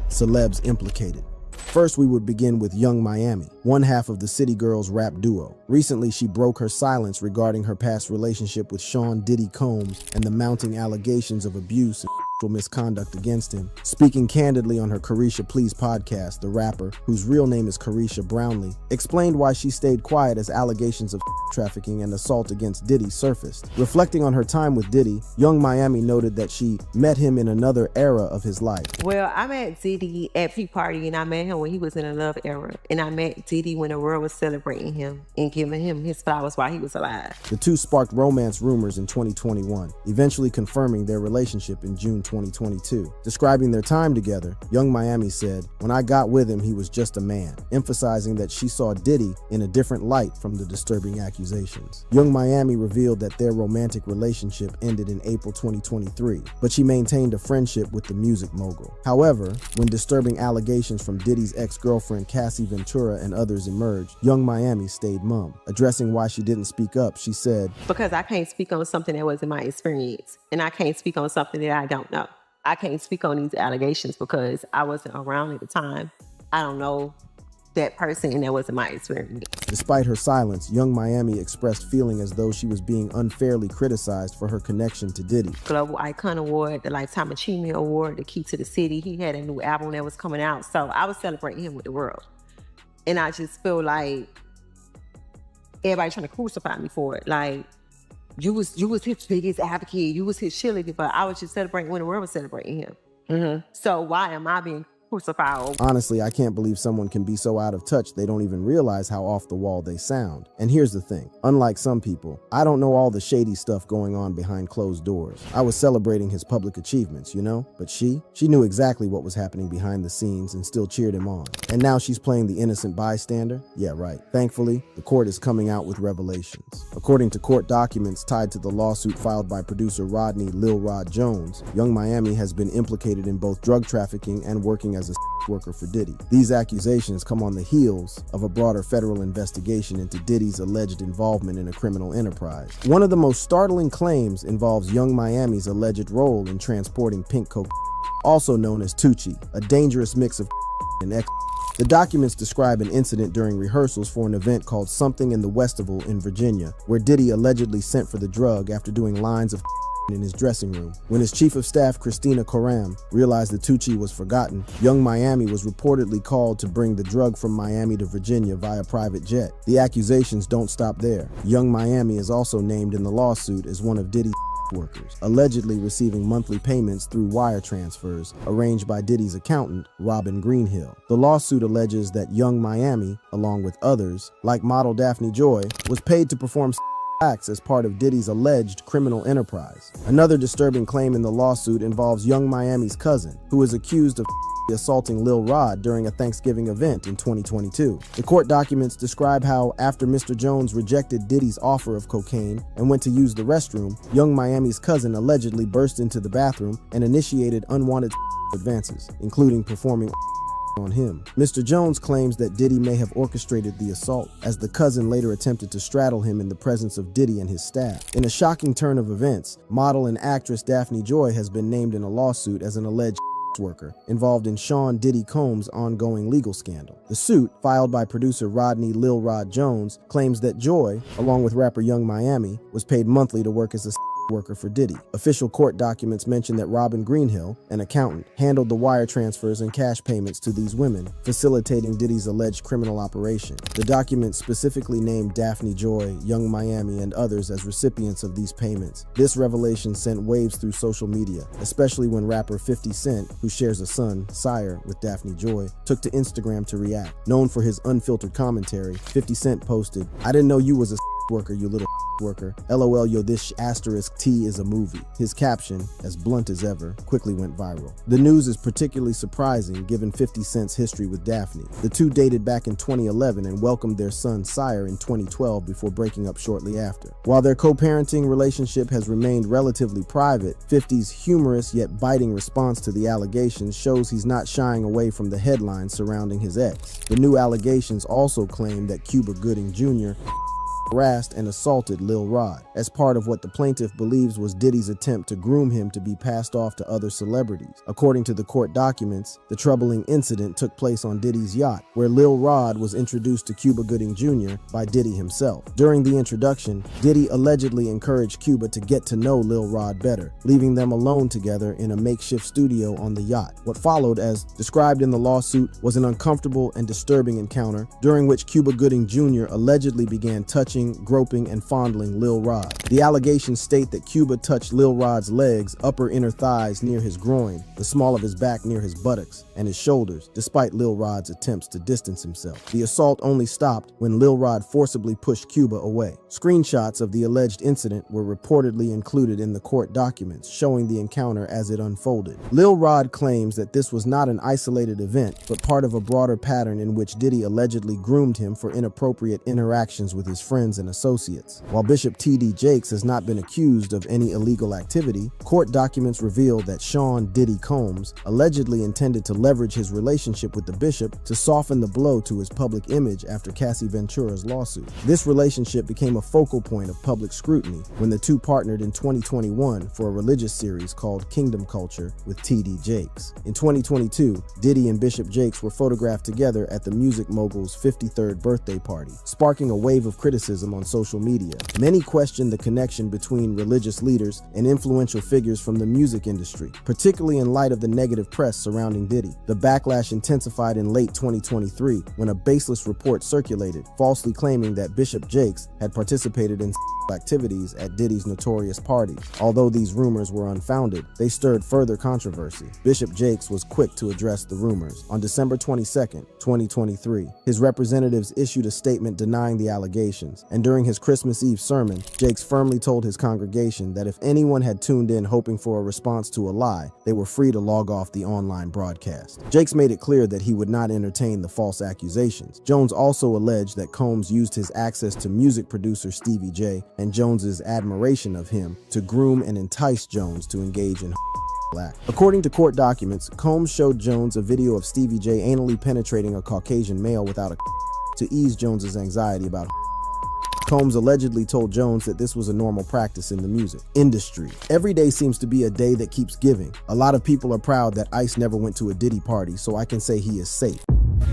Celebs implicated. First, we would begin with Young Miami, one half of the City Girls rap duo. Recently, she broke her silence regarding her past relationship with Sean Diddy Combs and the mounting allegations of abuse and misconduct against him. Speaking candidly on her Carisha Please podcast, the rapper, whose real name is Carisha Brownlee, explained why she stayed quiet as allegations of trafficking and assault against Diddy surfaced. Reflecting on her time with Diddy, Young Miami noted that she met him in another era of his life. Well, I met Diddy at P Party, and I met him when he was in a love era. And I met Diddy when the world was celebrating him and giving him his flowers while he was alive. The two sparked romance rumors in 2021, eventually confirming their relationship in June 2022. Describing their time together, Young Miami said, "When I got with him, he was just a man," emphasizing that she saw Diddy in a different light from the disturbing accusations. Young Miami revealed that their romantic relationship ended in April 2023, but she maintained a friendship with the music mogul. However, when disturbing allegations from Diddy's ex-girlfriend Cassie Ventura and others emerged, Young Miami stayed mum. Addressing why she didn't speak up, she said, "Because I can't speak on something that wasn't my experience, and I can't speak on something that I don't know. I can't speak on these allegations because I wasn't around at the time. I don't know that person, and that wasn't my experience. Despite her silence, Young Miami expressed feeling as though she was being unfairly criticized for her connection to Diddy. Global Icon Award, the Lifetime Achievement Award, the Key to the City. He had a new album that was coming out, so I was celebrating him with the world. And I just feel like everybody trying to crucify me for it. Like, you was his biggest advocate, you was his cheerleader, but I was just celebrating when the world was celebrating him. So why am I being crucified? Honestly, I can't believe someone can be so out of touch they don't even realize how off the wall they sound. And here's the thing, unlike some people, I don't know all the shady stuff going on behind closed doors. I was celebrating his public achievements, you know? But she knew exactly what was happening behind the scenes and still cheered him on. And now she's playing the innocent bystander? Yeah, right. Thankfully, the court is coming out with revelations. According to court documents tied to the lawsuit filed by producer Rodney Lil Rod Jones, Young Miami has been implicated in both drug trafficking and working as a worker for Diddy. These accusations come on the heels of a broader federal investigation into Diddy's alleged involvement in a criminal enterprise. One of the most startling claims involves Young Miami's alleged role in transporting pink coke, also known as Tucci, a dangerous mix of and X. The documents describe an incident during rehearsals for an event called Something in the Westival in Virginia, where Diddy allegedly sent for the drug after doing lines of in his dressing room. When his chief of staff, Christina Coram, realized that Tucci was forgotten, Young Miami was reportedly called to bring the drug from Miami to Virginia via private jet. The accusations don't stop there. Young Miami is also named in the lawsuit as one of Diddy's workers, allegedly receiving monthly payments through wire transfers arranged by Diddy's accountant, Robin Greenhill. The lawsuit alleges that Young Miami, along with others, like model Daphne Joy, was paid to perform acts as part of Diddy's alleged criminal enterprise. Another disturbing claim in the lawsuit involves Young Miami's cousin, who is accused of assaulting Lil Rod during a Thanksgiving event in 2022. The court documents describe how, after Mr. Jones rejected Diddy's offer of cocaine and went to use the restroom, Young Miami's cousin allegedly burst into the bathroom and initiated unwanted advances, including performing on him. Mr. Jones claims that Diddy may have orchestrated the assault, as the cousin later attempted to straddle him in the presence of Diddy and his staff. In a shocking turn of events, model and actress Daphne Joy has been named in a lawsuit as an alleged worker involved in Sean Diddy Combs' ongoing legal scandal. The suit, filed by producer Rodney Lil Rod Jones, claims that Joy, along with rapper Young Miami, was paid monthly to work as a worker for Diddy. Official court documents mention that Robin Greenhill, an accountant, handled the wire transfers and cash payments to these women, facilitating Diddy's alleged criminal operation. The documents specifically named Daphne Joy, Young Miami, and others as recipients of these payments. This revelation sent waves through social media, especially when rapper 50 Cent, who shares a son, Sire, with Daphne Joy, took to Instagram to react. Known for his unfiltered commentary, 50 Cent posted, "I didn't know you was a worker, you little worker. LOL, yo, this asterisk T is a movie." His caption, as blunt as ever, quickly went viral. The news is particularly surprising given 50 Cent's history with Daphne. The two dated back in 2011 and welcomed their son Sire in 2012 before breaking up shortly after. While their co-parenting relationship has remained relatively private, 50's humorous yet biting response to the allegations shows he's not shying away from the headlines surrounding his ex. The new allegations also claim that Cuba Gooding Jr. harassed and assaulted Lil Rod as part of what the plaintiff believes was Diddy's attempt to groom him to be passed off to other celebrities. According to the court documents, the troubling incident took place on Diddy's yacht, where Lil Rod was introduced to Cuba Gooding Jr. by Diddy himself. During the introduction, Diddy allegedly encouraged Cuba to get to know Lil Rod better, leaving them alone together in a makeshift studio on the yacht. What followed, as described in the lawsuit, was an uncomfortable and disturbing encounter during which Cuba Gooding Jr. allegedly began touching, groping, and fondling Lil Rod. The allegations state that Cuba touched Lil Rod's legs, upper inner thighs near his groin, the small of his back near his buttocks, and his shoulders, despite Lil Rod's attempts to distance himself. The assault only stopped when Lil Rod forcibly pushed Cuba away. Screenshots of the alleged incident were reportedly included in the court documents, showing the encounter as it unfolded. Lil Rod claims that this was not an isolated event, but part of a broader pattern in which Diddy allegedly groomed him for inappropriate interactions with his friends friends and associates. While Bishop T.D. Jakes has not been accused of any illegal activity, court documents reveal that Sean Diddy Combs allegedly intended to leverage his relationship with the bishop to soften the blow to his public image after Cassie Ventura's lawsuit. This relationship became a focal point of public scrutiny when the two partnered in 2021 for a religious series called Kingdom Culture with T.D. Jakes. In 2022, Diddy and Bishop Jakes were photographed together at the music mogul's 53rd birthday party, sparking a wave of criticism on social media. Many questioned the connection between religious leaders and influential figures from the music industry, particularly in light of the negative press surrounding Diddy. The backlash intensified in late 2023 when a baseless report circulated, falsely claiming that Bishop Jakes had participated in activities at Diddy's notorious parties. Although these rumors were unfounded, they stirred further controversy. Bishop Jakes was quick to address the rumors. On December 22, 2023, his representatives issued a statement denying the allegations, and during his Christmas Eve sermon, Jakes firmly told his congregation that if anyone had tuned in hoping for a response to a lie, they were free to log off the online broadcast. Jakes made it clear that he would not entertain the false accusations. Jones also alleged that Combs used his access to music producer Stevie J and Jones's admiration of him to groom and entice Jones to engage in act. According to court documents, Combs showed Jones a video of Stevie J anally penetrating a Caucasian male without a to ease Jones's anxiety about Combs allegedly told Jones that this was a normal practice in the music industry. Every day seems to be a day that keeps giving. A lot of people are proud that Ice never went to a Diddy party, so I can say he is safe.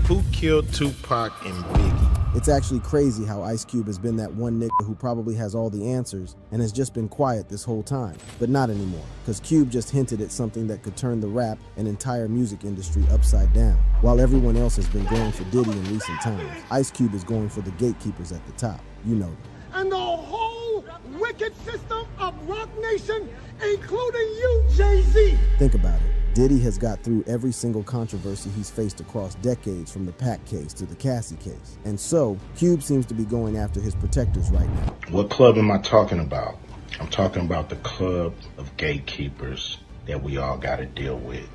Who killed Tupac and Biggie? It's actually crazy how Ice Cube has been that one nigga who probably has all the answers and has just been quiet this whole time. But not anymore, because Cube just hinted at something that could turn the rap and entire music industry upside down. While everyone else has been going for Diddy in recent times, Ice Cube is going for the gatekeepers at the top. You know them. And the whole wicked system of Rock Nation, including you, Jay-Z. Think about it. Diddy has got through every single controversy he's faced across decades, from the Pac case to the Cassie case. And so, Cube seems to be going after his protectors right now. What club am I talking about? I'm talking about the club of gatekeepers that we all got to deal with.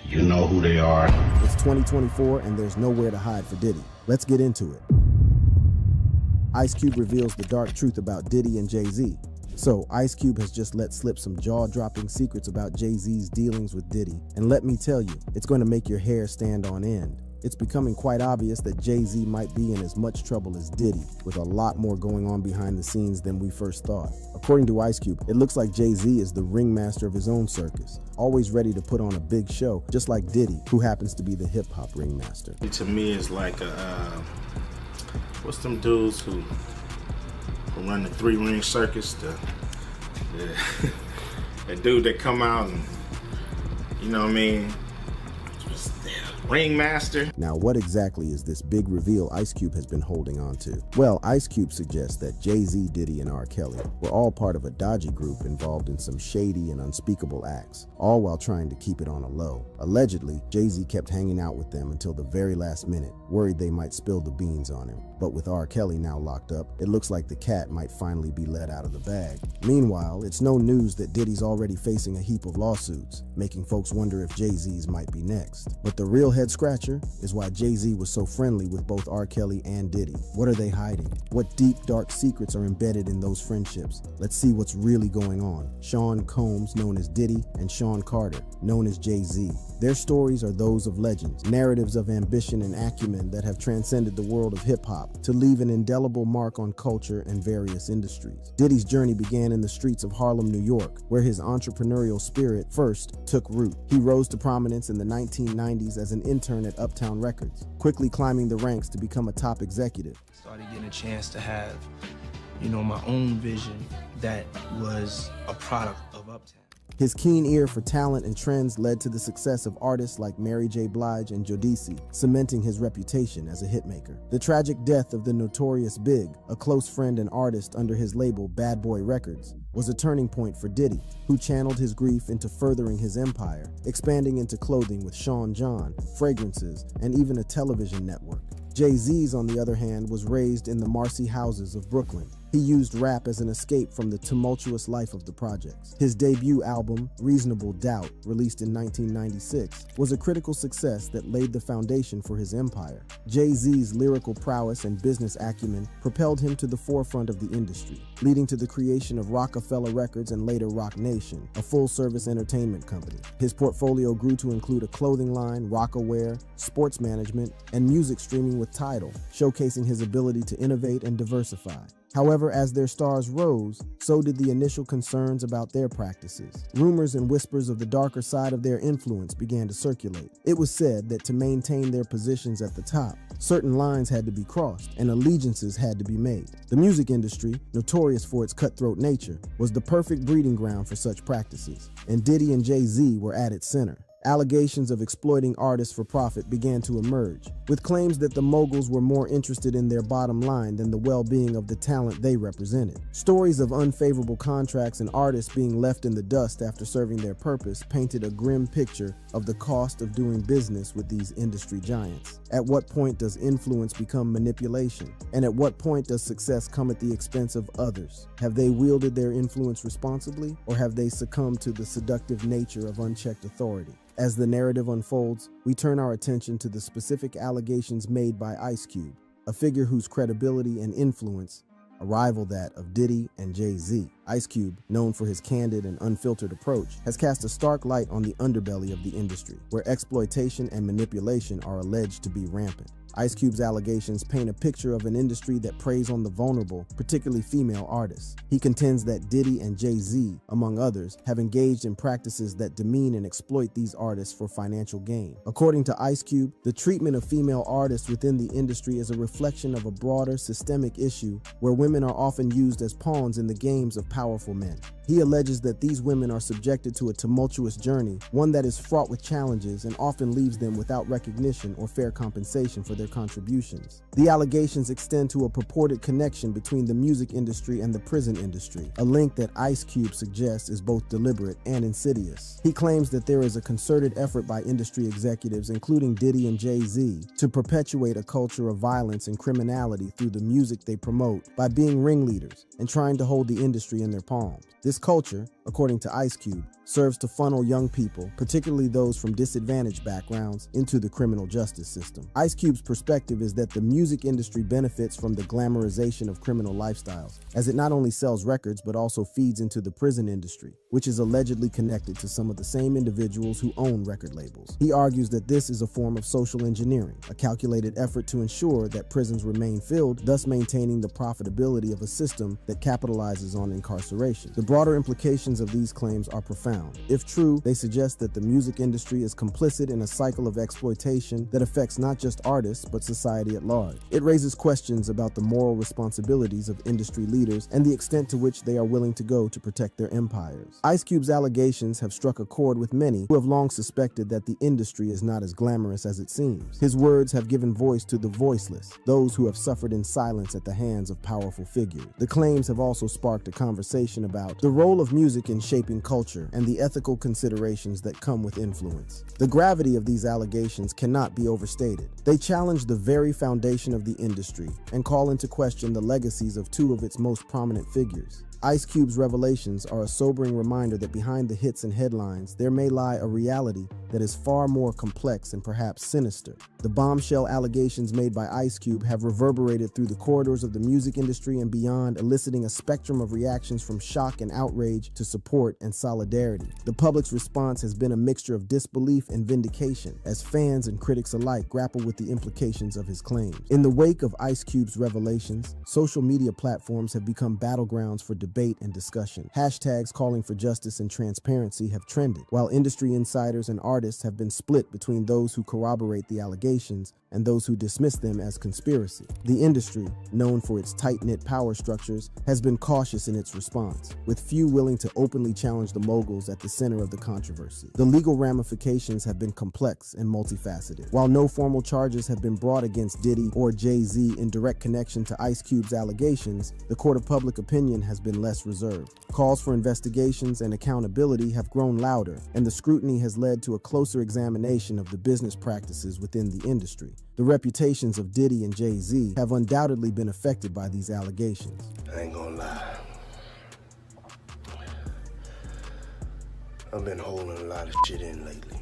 You know who they are. It's 2024 and there's nowhere to hide for Diddy. Let's get into it. Ice Cube reveals the dark truth about Diddy and Jay-Z. So, Ice Cube has just let slip some jaw-dropping secrets about Jay-Z's dealings with Diddy. And let me tell you, it's going to make your hair stand on end. It's becoming quite obvious that Jay-Z might be in as much trouble as Diddy, with a lot more going on behind the scenes than we first thought. According to Ice Cube, it looks like Jay-Z is the ringmaster of his own circus, always ready to put on a big show, just like Diddy, who happens to be the hip-hop ringmaster. To me, it's like a, what's them dudes who run the three-ring circus? The dude that come out and, you know what I mean, ringmaster. Now, what exactly is this big reveal Ice Cube has been holding on to? Well, Ice Cube suggests that Jay-Z, Diddy, and R. Kelly were all part of a dodgy group involved in some shady and unspeakable acts, all while trying to keep it on a low. Allegedly, Jay-Z kept hanging out with them until the very last minute, worried they might spill the beans on him. But with R. Kelly now locked up, it looks like the cat might finally be let out of the bag. Meanwhile, it's no news that Diddy's already facing a heap of lawsuits, making folks wonder if Jay-Z's might be next. But the real head scratcher is why Jay-Z was so friendly with both R. Kelly and Diddy. What are they hiding? What deep, dark secrets are embedded in those friendships? Let's see what's really going on. Sean Combs, known as Diddy, and Sean Carter, known as Jay-Z. Their stories are those of legends, narratives of ambition and acumen that have transcended the world of hip-hop to leave an indelible mark on culture and various industries. Diddy's journey began in the streets of Harlem, New York, where his entrepreneurial spirit first took root. He rose to prominence in the 1990s as an intern at Uptown Records, quickly climbing the ranks to become a top executive. Started getting a chance to have, my own vision that was a product of Uptown. His keen ear for talent and trends led to the success of artists like Mary J. Blige and Jodeci, cementing his reputation as a hitmaker. The tragic death of the notorious Big, a close friend and artist under his label Bad Boy Records, was a turning point for Diddy, who channeled his grief into furthering his empire, expanding into clothing with Sean John, fragrances, and even a television network. Jay-Z's, on the other hand, was raised in the Marcy houses of Brooklyn, He used rap as an escape from the tumultuous life of the projects. His debut album, Reasonable Doubt, released in 1996, was a critical success that laid the foundation for his empire. Jay-Z's lyrical prowess and business acumen propelled him to the forefront of the industry, leading to the creation of Rockefeller Records and later Roc Nation, a full-service entertainment company. His portfolio grew to include a clothing line, Rockaware, sports management, and music streaming with Tidal, showcasing his ability to innovate and diversify. However, as their stars rose, so did the initial concerns about their practices. Rumors and whispers of the darker side of their influence began to circulate. It was said that to maintain their positions at the top, certain lines had to be crossed and allegiances had to be made. The music industry, notorious for its cutthroat nature, was the perfect breeding ground for such practices, and Diddy and Jay-Z were at its center. Allegations of exploiting artists for profit began to emerge, with claims that the moguls were more interested in their bottom line than the well-being of the talent they represented. Stories of unfavorable contracts and artists being left in the dust after serving their purpose painted a grim picture of the cost of doing business with these industry giants. At what point does influence become manipulation? And at what point does success come at the expense of others? Have they wielded their influence responsibly, or have they succumbed to the seductive nature of unchecked authority? As the narrative unfolds, we turn our attention to the specific allegations made by Ice Cube, a figure whose credibility and influence rival that of Diddy and Jay-Z. Ice Cube, known for his candid and unfiltered approach, has cast a stark light on the underbelly of the industry, where exploitation and manipulation are alleged to be rampant. Ice Cube's allegations paint a picture of an industry that preys on the vulnerable, particularly female artists. He contends that Diddy and Jay-Z, among others, have engaged in practices that demean and exploit these artists for financial gain. According to Ice Cube, the treatment of female artists within the industry is a reflection of a broader systemic issue where women are often used as pawns in the games of powerful men. He alleges that these women are subjected to a tumultuous journey, one that is fraught with challenges and often leaves them without recognition or fair compensation for their contributions. The allegations extend to a purported connection between the music industry and the prison industry, a link that Ice Cube suggests is both deliberate and insidious. He claims that there is a concerted effort by industry executives, including Diddy and Jay-Z, to perpetuate a culture of violence and criminality through the music they promote by being ringleaders and trying to hold the industry in their palms. This culture, according to Ice Cube, serves to funnel young people, particularly those from disadvantaged backgrounds, into the criminal justice system. Ice Cube's perspective is that the music industry benefits from the glamorization of criminal lifestyles, as it not only sells records but also feeds into the prison industry, which is allegedly connected to some of the same individuals who own record labels. He argues that this is a form of social engineering, a calculated effort to ensure that prisons remain filled, thus maintaining the profitability of a system that capitalizes on incarceration. The broader implications of these claims are profound. If true, they suggest that the music industry is complicit in a cycle of exploitation that affects not just artists, but society at large. It raises questions about the moral responsibilities of industry leaders and the extent to which they are willing to go to protect their empires. Ice Cube's allegations have struck a chord with many who have long suspected that the industry is not as glamorous as it seems. His words have given voice to the voiceless, those who have suffered in silence at the hands of powerful figures. The claims have also sparked a conversation about the role of music in shaping culture and the ethical considerations that come with influence. The gravity of these allegations cannot be overstated. They challenge the very foundation of the industry and call into question the legacies of two of its most prominent figures. Ice Cube's revelations are a sobering reminder that behind the hits and headlines, there may lie a reality that is far more complex and perhaps sinister. The bombshell allegations made by Ice Cube have reverberated through the corridors of the music industry and beyond, eliciting a spectrum of reactions from shock and outrage to support and solidarity. The public's response has been a mixture of disbelief and vindication, as fans and critics alike grapple with the implications of his claims. In the wake of Ice Cube's revelations, social media platforms have become battlegrounds for debate and discussion. Hashtags calling for justice and transparency have trended, while industry insiders and artists have been split between those who corroborate the allegations and those who dismiss them as conspiracy. The industry, known for its tight-knit power structures, has been cautious in its response, with few willing to openly challenge the moguls at the center of the controversy. The legal ramifications have been complex and multifaceted. While no formal charges have been brought against Diddy or Jay-Z in direct connection to Ice Cube's allegations, the court of public opinion has been less reserved. Calls for investigations and accountability have grown louder, and the scrutiny has led to a closer examination of the business practices within the industry. The reputations of Diddy and Jay-Z have undoubtedly been affected by these allegations. I ain't gonna lie. I've been holding a lot of shit in lately.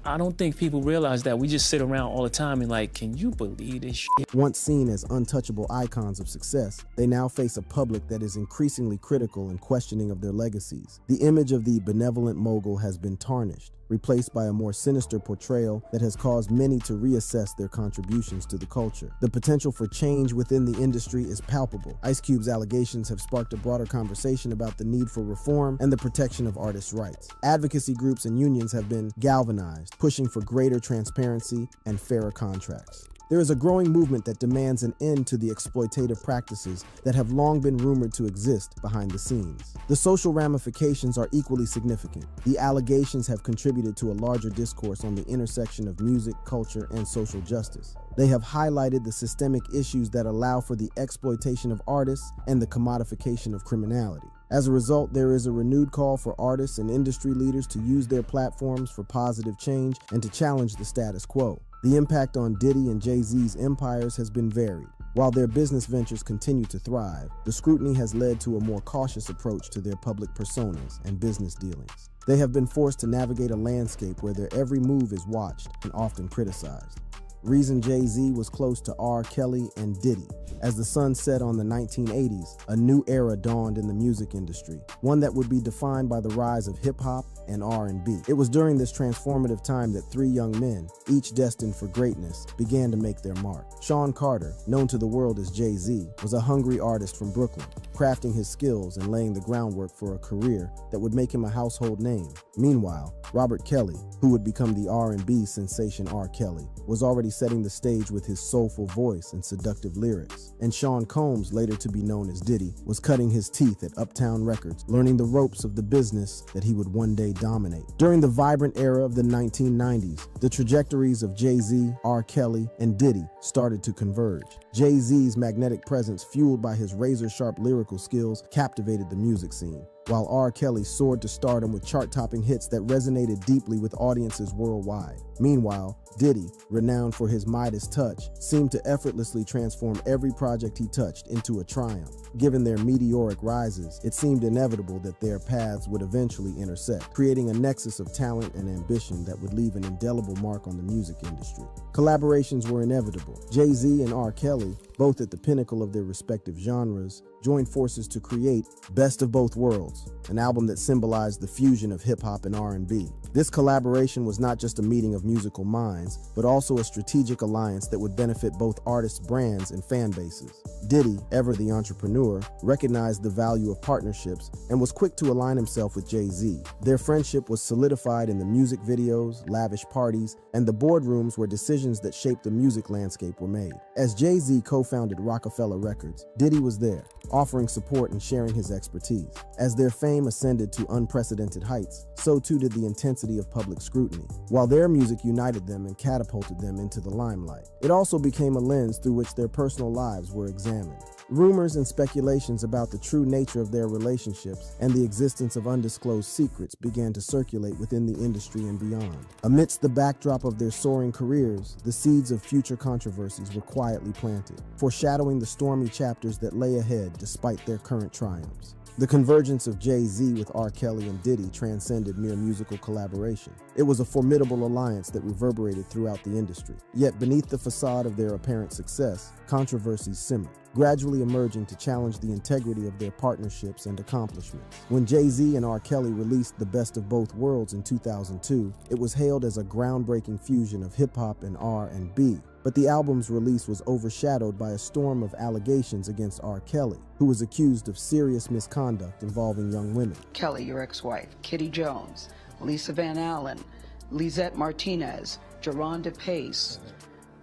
I don't think people realize that. We just sit around all the time and like, can you believe this shit? Once seen as untouchable icons of success, they now face a public that is increasingly critical and questioning of their legacies. The image of the benevolent mogul has been tarnished, replaced by a more sinister portrayal that has caused many to reassess their contributions to the culture. The potential for change within the industry is palpable. Ice Cube's allegations have sparked a broader conversation about the need for reform and the protection of artists' rights. Advocacy groups and unions have been galvanized, pushing for greater transparency and fairer contracts. There is a growing movement that demands an end to the exploitative practices that have long been rumored to exist behind the scenes. The social ramifications are equally significant. The allegations have contributed to a larger discourse on the intersection of music, culture, and social justice. They have highlighted the systemic issues that allow for the exploitation of artists and the commodification of criminality. As a result, there is a renewed call for artists and industry leaders to use their platforms for positive change and to challenge the status quo. The impact on Diddy and Jay-Z's empires has been varied. While their business ventures continue to thrive, the scrutiny has led to a more cautious approach to their public personas and business dealings. They have been forced to navigate a landscape where their every move is watched and often criticized. Reason Jay-Z was close to R. Kelly and Diddy. As the sun set on the 1980s, a new era dawned in the music industry, one that would be defined by the rise of hip-hop and R&B. It was during this transformative time that three young men, each destined for greatness, began to make their mark. Sean Carter, known to the world as Jay-Z, was a hungry artist from Brooklyn, crafting his skills and laying the groundwork for a career that would make him a household name. Meanwhile, Robert Kelly, who would become the R&B sensation R. Kelly, was already setting the stage with his soulful voice and seductive lyrics. And Sean Combs, later to be known as Diddy, was cutting his teeth at Uptown Records, learning the ropes of the business that he would one day dominate. During the vibrant era of the 1990s, the trajectories of Jay-Z, R. Kelly, and Diddy started to converge. Jay-Z's magnetic presence, fueled by his razor-sharp lyrical skills, captivated the music scene, while R. Kelly soared to stardom with chart-topping hits that resonated deeply with audiences worldwide. Meanwhile, Diddy, renowned for his Midas touch, seemed to effortlessly transform every project he touched into a triumph. Given their meteoric rises, it seemed inevitable that their paths would eventually intersect, creating a nexus of talent and ambition that would leave an indelible mark on the music industry. Collaborations were inevitable. Jay-Z and R. Kelly, both at the pinnacle of their respective genres, joined forces to create Best of Both Worlds, an album that symbolized the fusion of hip-hop and R&B. This collaboration was not just a meeting of musical minds, but also a strategic alliance that would benefit both artists' brands and fan bases. Diddy, ever the entrepreneur, recognized the value of partnerships and was quick to align himself with Jay-Z. Their friendship was solidified in the music videos, lavish parties, and the boardrooms where decisions that shaped the music landscape were made. As Jay-Z co-founded Rockefeller Records, Diddy was there, offering support and sharing his expertise. As their fame ascended to unprecedented heights, so too did the intensity of public scrutiny, while their music united them and catapulted them into the limelight. It also became a lens through which their personal lives were examined. Rumors and speculations about the true nature of their relationships and the existence of undisclosed secrets began to circulate within the industry and beyond. Amidst the backdrop of their soaring careers, the seeds of future controversies were quietly planted, foreshadowing the stormy chapters that lay ahead despite their current triumphs. The convergence of Jay-Z with R. Kelly and Diddy transcended mere musical collaboration. It was a formidable alliance that reverberated throughout the industry. Yet beneath the facade of their apparent success, controversies simmered, gradually emerging to challenge the integrity of their partnerships and accomplishments. When Jay-Z and R. Kelly released The Best of Both Worlds in 2002, it was hailed as a groundbreaking fusion of hip-hop and R&B. But the album's release was overshadowed by a storm of allegations against R. Kelly, who was accused of serious misconduct involving young women. Kelly, your ex-wife, Kitty Jones, Lisa Van Allen, Lisette Martinez, Jerronda Pace,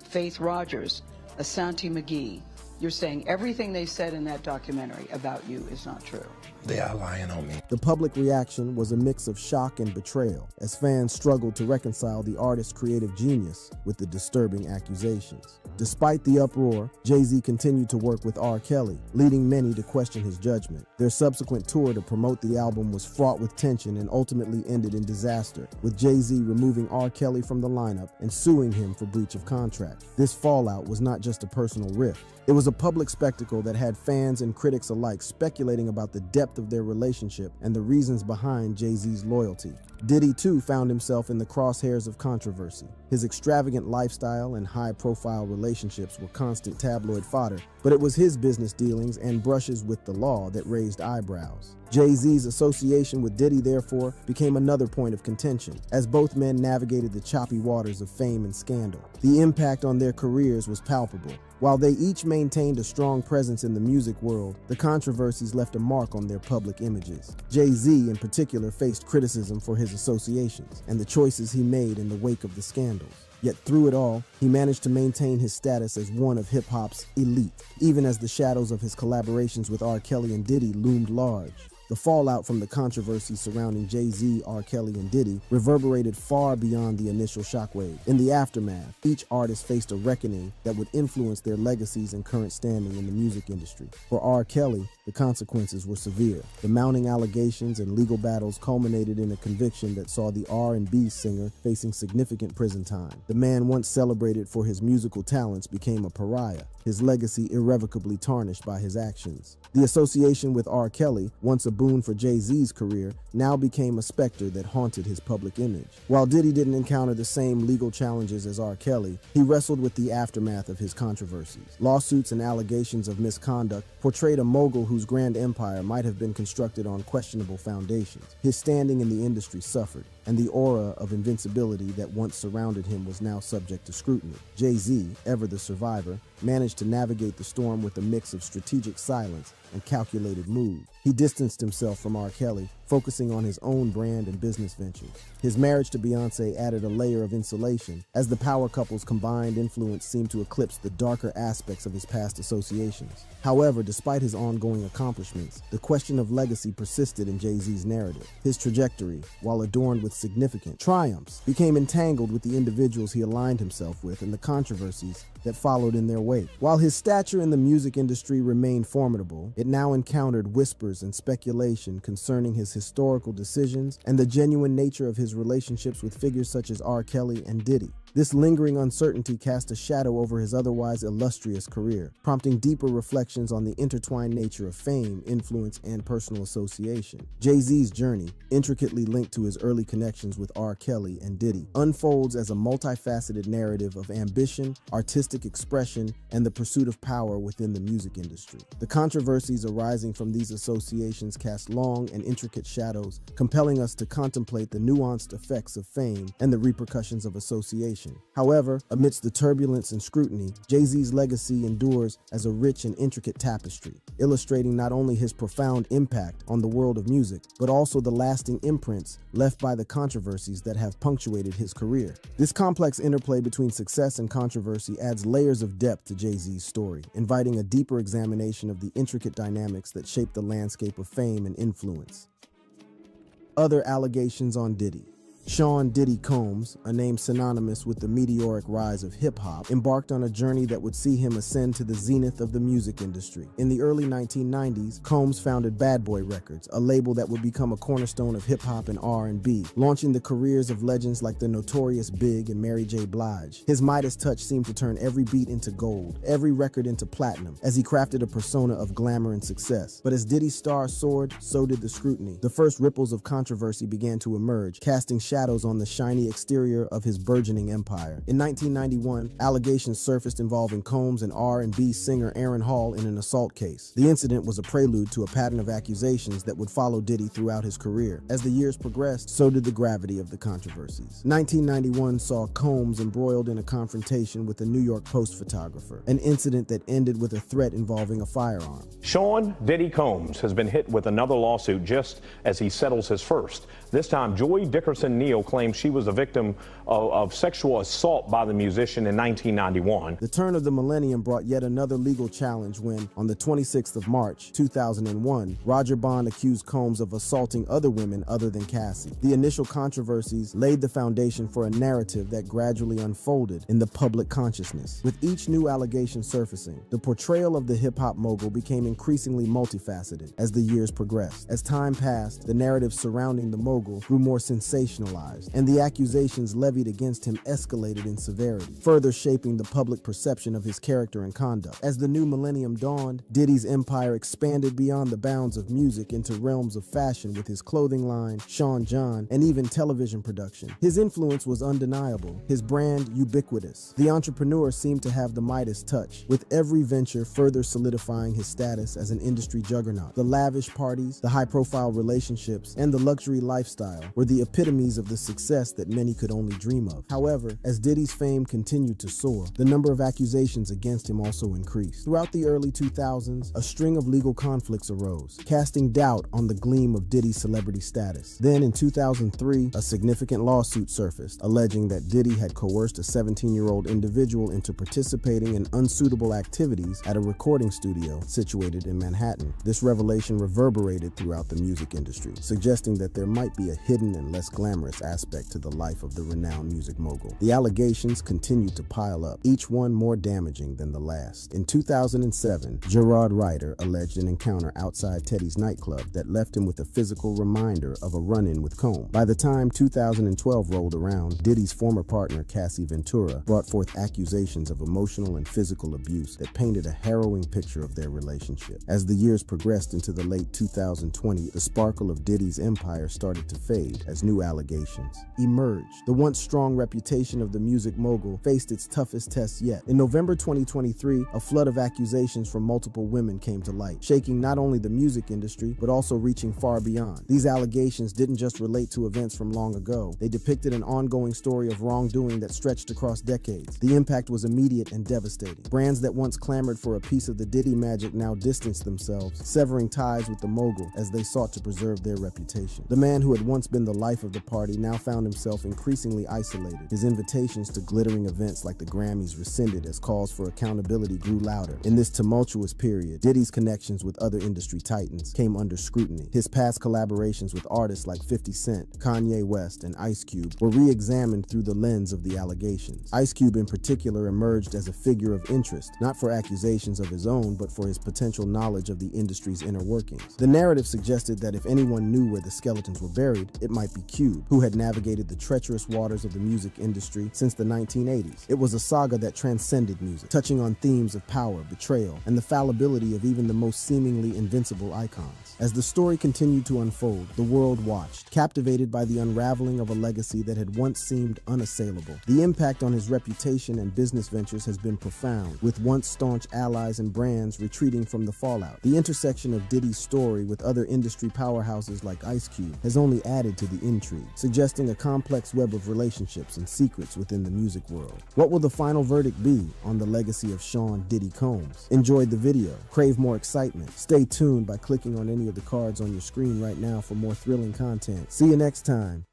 Faith Rogers, Asante McGee, You're saying everything they said in that documentary about you is not true. They are lying on me. The public reaction was a mix of shock and betrayal as fans struggled to reconcile the artist's creative genius with the disturbing accusations. Despite the uproar, Jay-Z continued to work with R. Kelly, leading many to question his judgment. Their subsequent tour to promote the album was fraught with tension and ultimately ended in disaster, with Jay-Z removing R. Kelly from the lineup and suing him for breach of contract. This fallout was not just a personal rift. It was a public spectacle that had fans and critics alike speculating about the depth of their relationship and the reasons behind Jay-Z's loyalty. Diddy, too, found himself in the crosshairs of controversy. His extravagant lifestyle and high-profile relationships were constant tabloid fodder, but it was his business dealings and brushes with the law that raised eyebrows. Jay-Z's association with Diddy, therefore, became another point of contention, as both men navigated the choppy waters of fame and scandal. The impact on their careers was palpable. While they each maintained a strong presence in the music world, the controversies left a mark on their public images. Jay-Z, in particular, faced criticism for his associations and the choices he made in the wake of the scandals. Yet through it all, he managed to maintain his status as one of hip-hop's elite, even as the shadows of his collaborations with R. Kelly and Diddy loomed large. The fallout from the controversy surrounding Jay-Z, R. Kelly, and Diddy reverberated far beyond the initial shockwave. In the aftermath, each artist faced a reckoning that would influence their legacies and current standing in the music industry. For R. Kelly, the consequences were severe. The mounting allegations and legal battles culminated in a conviction that saw the R&B singer facing significant prison time. The man once celebrated for his musical talents became a pariah, his legacy irrevocably tarnished by his actions. The association with R. Kelly, once a boon for Jay-Z's career, now became a specter that haunted his public image. While Diddy didn't encounter the same legal challenges as R. Kelly, he wrestled with the aftermath of his controversies. Lawsuits and allegations of misconduct portrayed a mogul whose grand empire might have been constructed on questionable foundations. His standing in the industry suffered, and the aura of invincibility that once surrounded him was now subject to scrutiny. Jay-Z, ever the survivor, managed to navigate the storm with a mix of strategic silence and calculated moves. He distanced himself from R. Kelly, focusing on his own brand and business ventures. His marriage to Beyoncé added a layer of insulation, as the power couple's combined influence seemed to eclipse the darker aspects of his past associations. However, despite his ongoing accomplishments, the question of legacy persisted in Jay-Z's narrative. His trajectory, while adorned with significant triumphs, became entangled with the individuals he aligned himself with and the controversies that followed in their wake. While his stature in the music industry remained formidable, it now encountered whispers and speculation concerning his historical decisions and the genuine nature of his relationships with figures such as R. Kelly and Diddy. This lingering uncertainty cast a shadow over his otherwise illustrious career, prompting deeper reflections on the intertwined nature of fame, influence, and personal association. Jay-Z's journey, intricately linked to his early connections with R. Kelly and Diddy, unfolds as a multifaceted narrative of ambition, artistic expression, and the pursuit of power within the music industry. The controversies arising from these associations cast long and intricate shadows, compelling us to contemplate the nuanced effects of fame and the repercussions of association. However, amidst the turbulence and scrutiny, Jay-Z's legacy endures as a rich and intricate tapestry, illustrating not only his profound impact on the world of music, but also the lasting imprints left by the controversies that have punctuated his career. This complex interplay between success and controversy adds layers of depth to Jay-Z's story, inviting a deeper examination of the intricate dynamics that shape the landscape of fame and influence. Other allegations on Diddy. Sean Diddy Combs, a name synonymous with the meteoric rise of hip-hop, embarked on a journey that would see him ascend to the zenith of the music industry. In the early 1990s, Combs founded Bad Boy Records, a label that would become a cornerstone of hip-hop and R&B, launching the careers of legends like the Notorious Big and Mary J. Blige. His Midas touch seemed to turn every beat into gold, every record into platinum, as he crafted a persona of glamour and success. But as Diddy's star soared, so did the scrutiny. The first ripples of controversy began to emerge, casting shadows on the shiny exterior of his burgeoning empire. In 1991, allegations surfaced involving Combs and R&B singer Aaron Hall in an assault case. The incident was a prelude to a pattern of accusations that would follow Diddy throughout his career. As the years progressed, so did the gravity of the controversies. 1991 saw Combs embroiled in a confrontation with a New York Post photographer, an incident that ended with a threat involving a firearm. Sean Diddy Combs has been hit with another lawsuit just as he settles his first. This time, Joy Dickerson Neal claims she was a victim of sexual assault by the musician in 1991. The turn of the millennium brought yet another legal challenge when, on the 26th of March, 2001, Roger Bond accused Combs of assaulting other women other than Cassie. The initial controversies laid the foundation for a narrative that gradually unfolded in the public consciousness. With each new allegation surfacing, the portrayal of the hip-hop mogul became increasingly multifaceted as the years progressed. As time passed, the narrative surrounding the mogul grew more sensationalized, and the accusations levied against him escalated in severity, further shaping the public perception of his character and conduct. As the new millennium dawned, Diddy's empire expanded beyond the bounds of music into realms of fashion with his clothing line, Sean John, and even television production. His influence was undeniable, his brand ubiquitous. The entrepreneur seemed to have the Midas touch, with every venture further solidifying his status as an industry juggernaut. The lavish parties, the high-profile relationships, and the luxury lifestyle were the epitomes of the success that many could only dream of. However, as Diddy's fame continued to soar, the number of accusations against him also increased. Throughout the early 2000s, a string of legal conflicts arose, casting doubt on the gleam of Diddy's celebrity status. Then in 2003, a significant lawsuit surfaced, alleging that Diddy had coerced a 17-year-old individual into participating in unsuitable activities at a recording studio situated in Manhattan. This revelation reverberated throughout the music industry, suggesting that there might be a hidden and less glamorous aspect to the life of the renowned music mogul. The allegations continued to pile up, each one more damaging than the last. In 2007, Gerard Ryder alleged an encounter outside Teddy's nightclub that left him with a physical reminder of a run-in with Combs. By the time 2012 rolled around, Diddy's former partner, Cassie Ventura, brought forth accusations of emotional and physical abuse that painted a harrowing picture of their relationship. As the years progressed into the late 2020s, the sparkle of Diddy's empire started to fade as new allegations emerged. The once strong reputation of the music mogul faced its toughest test yet. In November 2023, a flood of accusations from multiple women came to light, shaking not only the music industry, but also reaching far beyond. These allegations didn't just relate to events from long ago. They depicted an ongoing story of wrongdoing that stretched across decades. The impact was immediate and devastating. Brands that once clamored for a piece of the Diddy magic now distanced themselves, severing ties with the mogul as they sought to preserve their reputation. The man who had once been the life of the party now found himself increasingly isolated. His invitations to glittering events like the Grammys rescinded as calls for accountability grew louder. In this tumultuous period, Diddy's connections with other industry titans came under scrutiny. His past collaborations with artists like 50 Cent, Kanye West, and Ice Cube were re-examined through the lens of the allegations. Ice Cube in particular emerged as a figure of interest, not for accusations of his own, but for his potential knowledge of the industry's inner workings. The narrative suggested that if anyone knew where the skeletons were buried, it might be Cube, who had navigated the treacherous waters of the music industry since the 1980s. It was a saga that transcended music, touching on themes of power, betrayal, and the fallibility of even the most seemingly invincible icons. As the story continued to unfold, the world watched, captivated by the unraveling of a legacy that had once seemed unassailable. The impact on his reputation and business ventures has been profound, with once staunch allies and brands retreating from the fallout. The intersection of Diddy's story with other industry powerhouses like Ice Cube has only added to the intrigue, suggesting a complex web of relationships and secrets within the music world. What will the final verdict be on the legacy of Sean Diddy Combs? Enjoyed the video? Crave more excitement? Stay tuned by clicking on any of the cards on your screen right now for more thrilling content. See you next time.